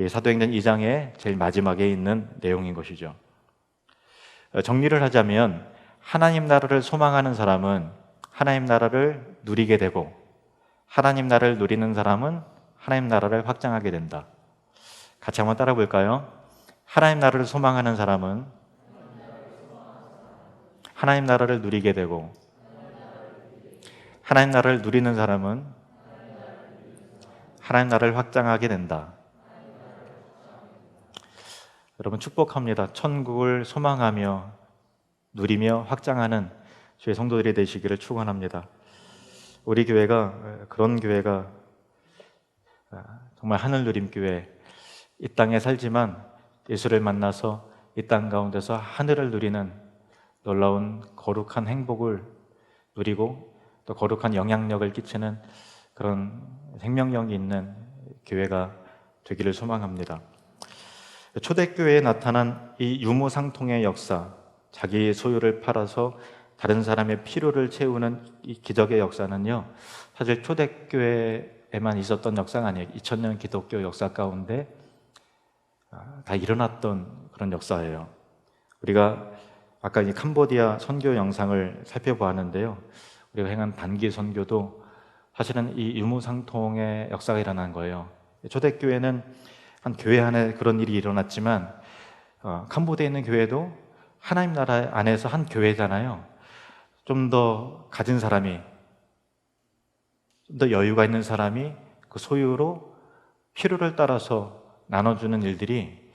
사도행전 2장의 제일 마지막에 있는 내용인 것이죠. 정리를 하자면 하나님 나라를 소망하는 사람은 하나님 나라를 누리게 되고, 하나님 나라를 누리는 사람은 하나님 나라를 확장하게 된다. 같이 한번 따라 볼까요? 하나님 나라를 소망하는 사람은 하나님 나라를 누리게 되고, 하나님 나라를 누리는 사람은 하나님 나라를 확장하게 된다. 여러분 축복합니다. 천국을 소망하며 누리며 확장하는 주의 성도들이 되시기를 축원합니다. 우리 교회가 그런 교회가 정말 하늘누림교회, 이 땅에 살지만 예수를 만나서 이 땅 가운데서 하늘을 누리는 놀라운 거룩한 행복을 누리고 또 거룩한 영향력을 끼치는 그런 생명력이 있는 교회가 되기를 소망합니다. 초대교회에 나타난 이 유무상통의 역사, 자기 소유를 팔아서 다른 사람의 필요를 채우는 이 기적의 역사는요, 사실 초대교회에만 있었던 역사가 아니에요. 2000년 기독교 역사 가운데 다 일어났던 그런 역사예요. 우리가 아까 이 캄보디아 선교 영상을 살펴보았는데요, 우리가 행한 단기 선교도 사실은 이 유무상통의 역사가 일어난 거예요. 초대교회는 한 교회 안에 그런 일이 일어났지만 캄보디아에 있는 교회도 하나님 나라 안에서 한 교회잖아요. 좀 더 가진 사람이, 좀 더 여유가 있는 사람이 그 소유로 필요를 따라서 나눠주는 일들이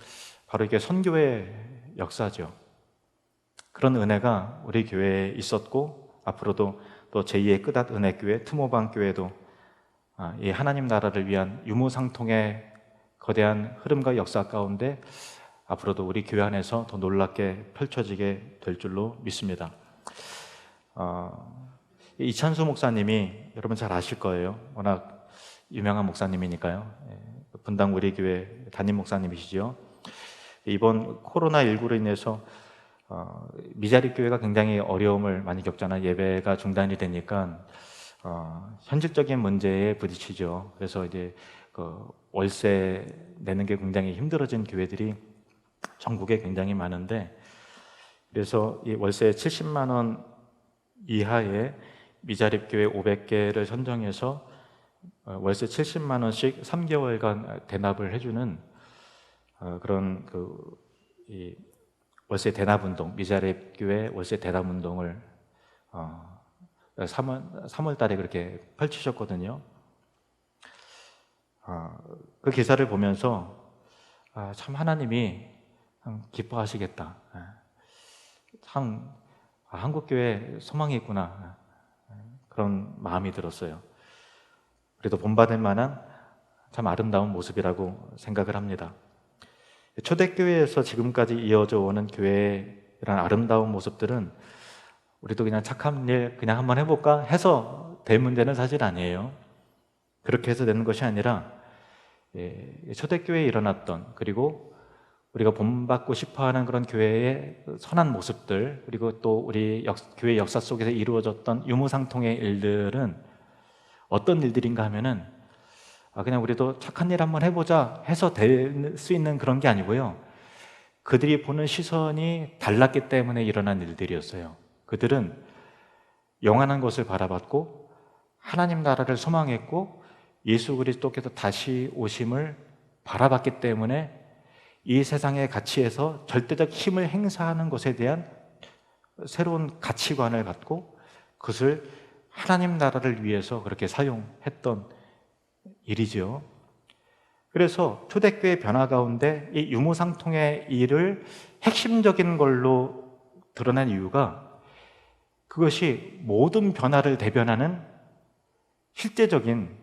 바로 이게 선교의 역사죠. 그런 은혜가 우리 교회에 있었고 앞으로도 또 제2의 끝앗 은혜교회, 트모방 교회도 이 하나님 나라를 위한 유무상통의 거대한 흐름과 역사 가운데 앞으로도 우리 교회 안에서 더 놀랍게 펼쳐지게 될 줄로 믿습니다. 이찬수 목사님이 여러분 잘 아실 거예요. 워낙 유명한 목사님이니까요. 분당 우리 교회 담임 목사님이시죠. 이번 코로나19로 인해서 미자립 교회가 굉장히 어려움을 많이 겪잖아요. 예배가 중단이 되니까 현실적인 문제에 부딪히죠. 그래서 이제 그 월세 내는 게 굉장히 힘들어진 교회들이 전국에 굉장히 많은데, 그래서 이 월세 70만 원 이하의 미자립 교회 500개를 선정해서 월세 70만 원씩 3개월간 대납을 해주는 그런 이 월세 대납 운동, 미자립 교회 월세 대납 운동을 3월 달에 그렇게 펼치셨거든요. 그 기사를 보면서 참 하나님이 기뻐하시겠다. 참 한국교회 소망이 있구나. 그런 마음이 들었어요. 그래도 본받을 만한 참 아름다운 모습이라고 생각을 합니다. 초대교회에서 지금까지 이어져 오는 교회의 이런 아름다운 모습들은 우리도 그냥 착한 일 그냥 한번 해볼까 해서 될 문제는 사실 아니에요. 그렇게 해서 되는 것이 아니라 초대교회에 일어났던, 그리고 우리가 본받고 싶어하는 그런 교회의 선한 모습들, 그리고 또 우리 교회 역사 속에서 이루어졌던 유무상통의 일들은 어떤 일들인가 하면은 그냥 우리도 착한 일 한번 해보자 해서 될 수 있는 그런 게 아니고요, 그들이 보는 시선이 달랐기 때문에 일어난 일들이었어요. 그들은 영원한 것을 바라봤고 하나님 나라를 소망했고 예수 그리스도께서 다시 오심을 바라봤기 때문에 이 세상의 가치에서 절대적 힘을 행사하는 것에 대한 새로운 가치관을 갖고 그것을 하나님 나라를 위해서 그렇게 사용했던 일이죠. 그래서 초대교회 변화 가운데 이 유무상통의 일을 핵심적인 걸로 드러낸 이유가 그것이 모든 변화를 대변하는 실제적인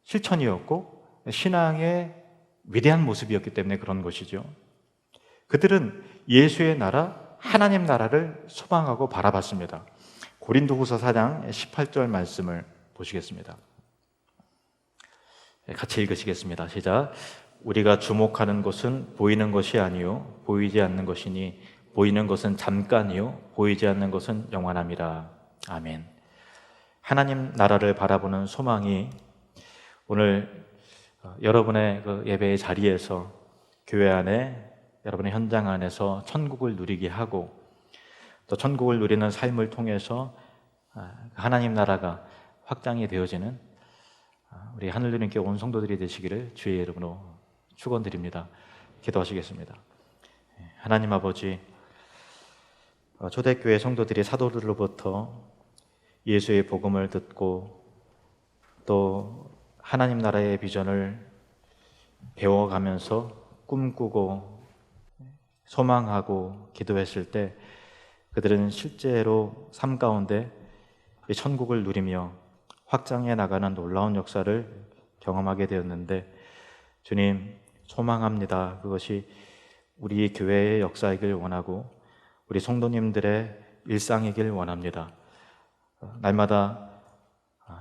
실천이었고 신앙의 위대한 모습이었기 때문에 그런 것이죠. 그들은 예수의 나라, 하나님 나라를 소망하고 바라봤습니다. 고린도후서 4장 18절 말씀을 보시겠습니다. 같이 읽으시겠습니다. 시작. 우리가 주목하는 것은 보이는 것이 아니요 보이지 않는 것이니 보이는 것은 잠깐이요 보이지 않는 것은 영원함이라. 아멘. 하나님 나라를 바라보는 소망이 오늘 여러분의 그 예배의 자리에서, 교회 안에, 여러분의 현장 안에서 천국을 누리게 하고 또 천국을 누리는 삶을 통해서 하나님 나라가 확장이 되어지는 우리 하늘누림께 온 성도들이 되시기를 주의 이름으로 축원드립니다. 기도하시겠습니다. 하나님 아버지, 초대교회 성도들이 사도들로부터 예수의 복음을 듣고 또 하나님 나라의 비전을 배워가면서 꿈꾸고 소망하고 기도했을 때 그들은 실제로 삶 가운데 천국을 누리며 확장해 나가는 놀라운 역사를 경험하게 되었는데 주님 소망합니다. 그것이 우리 교회의 역사이길 원하고 우리 성도님들의 일상이길 원합니다. 날마다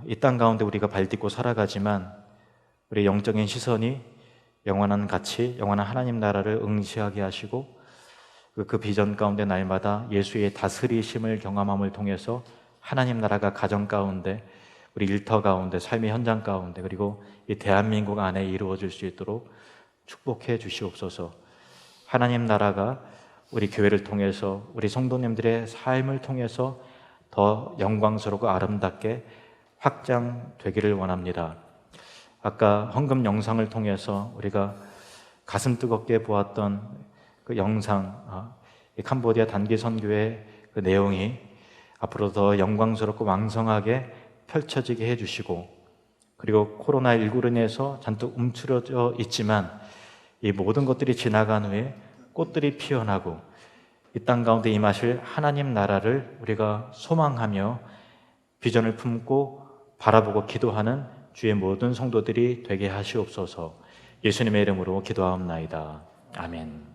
이 땅 가운데 우리가 발딛고 살아가지만 우리 영적인 시선이 영원한 가치, 영원한 하나님 나라를 응시하게 하시고 그 비전 가운데 날마다 예수의 다스리심을 경험함을 통해서 하나님 나라가 가정 가운데, 우리 일터 가운데, 삶의 현장 가운데, 그리고 이 대한민국 안에 이루어질 수 있도록 축복해 주시옵소서. 하나님 나라가 우리 교회를 통해서, 우리 성도님들의 삶을 통해서 더 영광스럽고 아름답게 확장되기를 원합니다. 아까 헌금 영상을 통해서 우리가 가슴 뜨겁게 보았던 그 영상, 이 캄보디아 단기 선교의 그 내용이 앞으로 더 영광스럽고 왕성하게 펼쳐지게 해주시고, 그리고 코로나19로 인해서 잔뜩 움츠러져 있지만 이 모든 것들이 지나간 후에 꽃들이 피어나고 이 땅 가운데 임하실 하나님 나라를 우리가 소망하며 비전을 품고 바라보고 기도하는 주의 모든 성도들이 되게 하시옵소서. 예수님의 이름으로 기도하옵나이다. 아멘.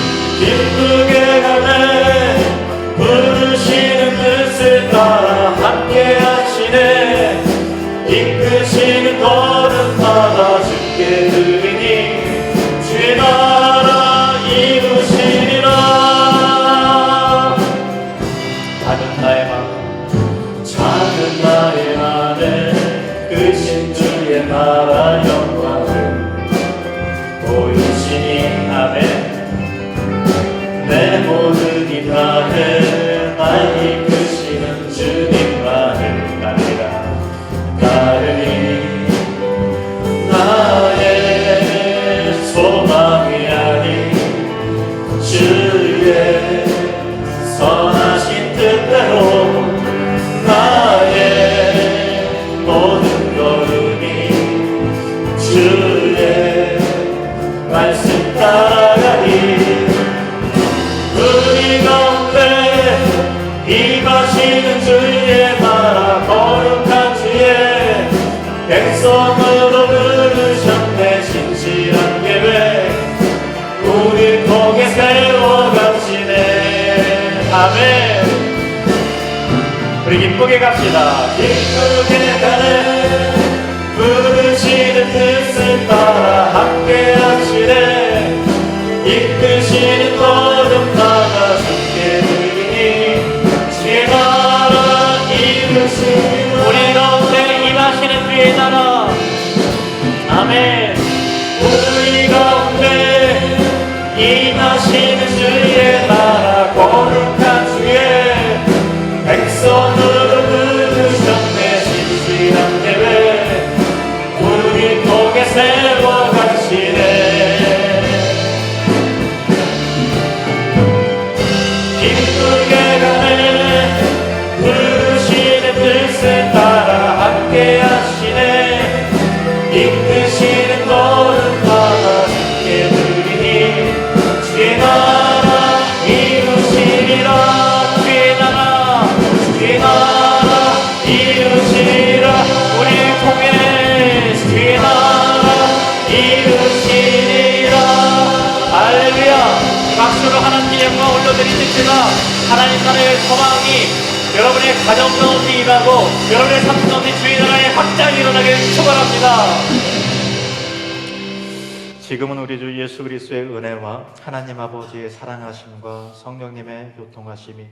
기쁘게 가네 부르시는 뜻을 따라 함께 하시네 이끄시는 걸음마다 주께 드리니 주의 나라 이루시리라 작은 나의 맘 작은 나의 맘에 크신 주의 나라 영광을 보이시니 아멘 내 모든 이 다해 날 이끄시는 주님만을 따르리 나의 소망이 아닌 주의 선하신 뜻대로 나의 모든 걸음이 주의 말씀 따라가리 우리 가운데 임하시는 주의 나라 거룩한 주의 백성으로 부르셨네 신실한 계획 우리 통해 세워갑시네 아멘 우리 기쁘게 갑시다 기쁘게 가네 부르시는 뜻을 따라 함께 하시네 이끄시는 걸음마다 주께 드리니 주의 나라 이루시니 우리 가운데 임하시는 주의 나라 아멘 우리 가운데 임하시는 주의 나라 거룩한 주의 백성으로 부르셨네 신실한 계획 우리 통해 세워가시네 기쁘게 가네 부르시는 뜻을 따라 함께 하시네 이끄시는 걸음마다 주께 드리니 특세가 하나님 나라의 소망이 여러분의 가정 가운데 일하고 여러분의 삶 가운데 주의 나라의 확장이 일어나길 축원합니다. 지금은 우리 주 예수 그리스도의 은혜와 하나님 아버지의 사랑하심과 성령님의 교통하심이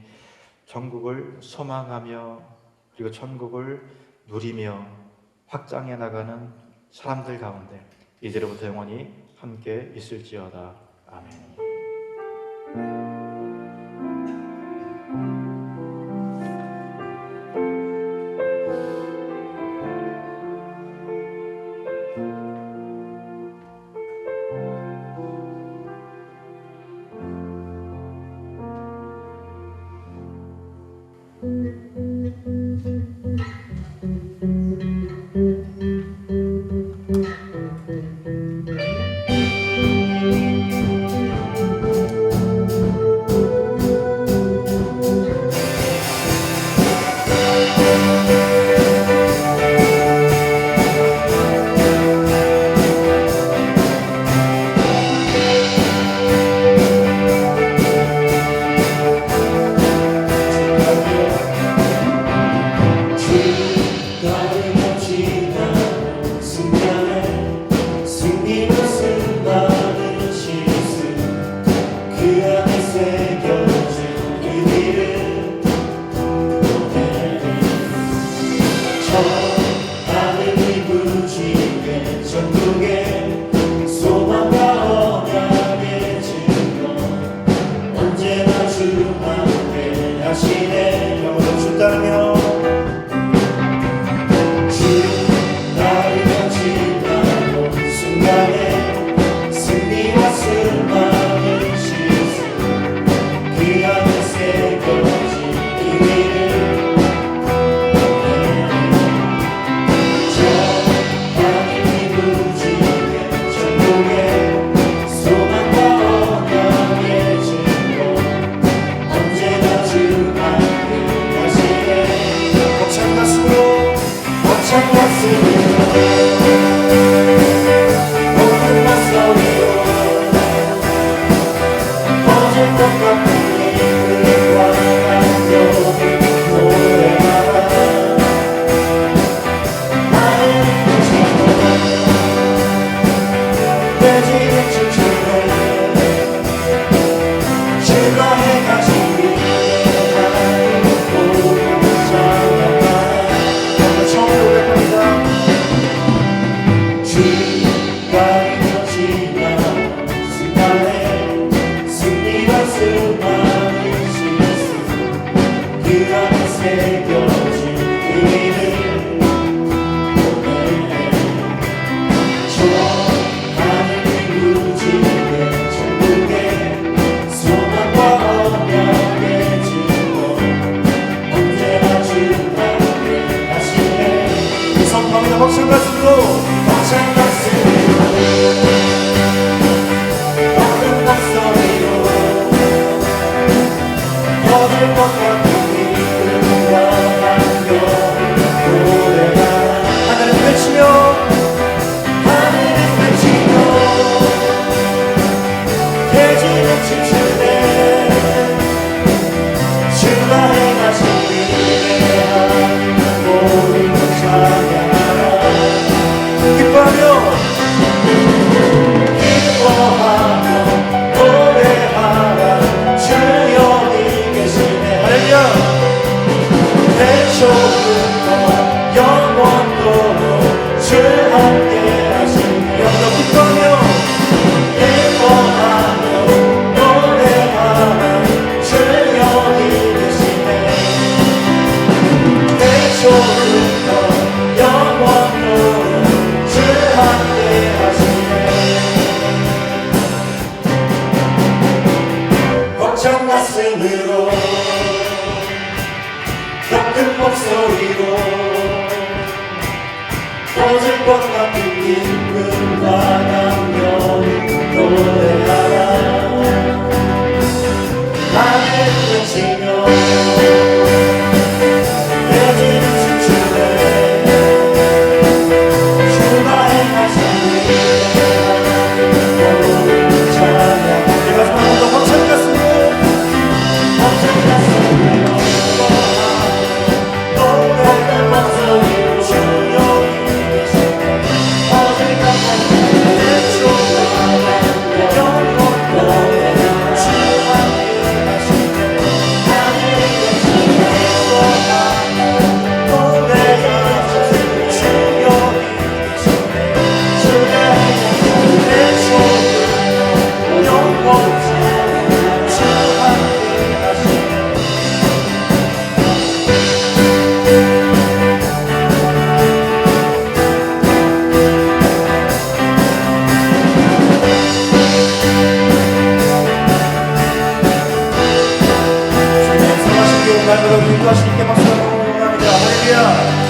천국을 소망하며 그리고 천국을 누리며 확장해 나가는 사람들 가운데 이제로부터 영원히 함께 있을지어다. 아멘. 날마다 인도하시니께 박수를 한번 원합니다. 할렐루야.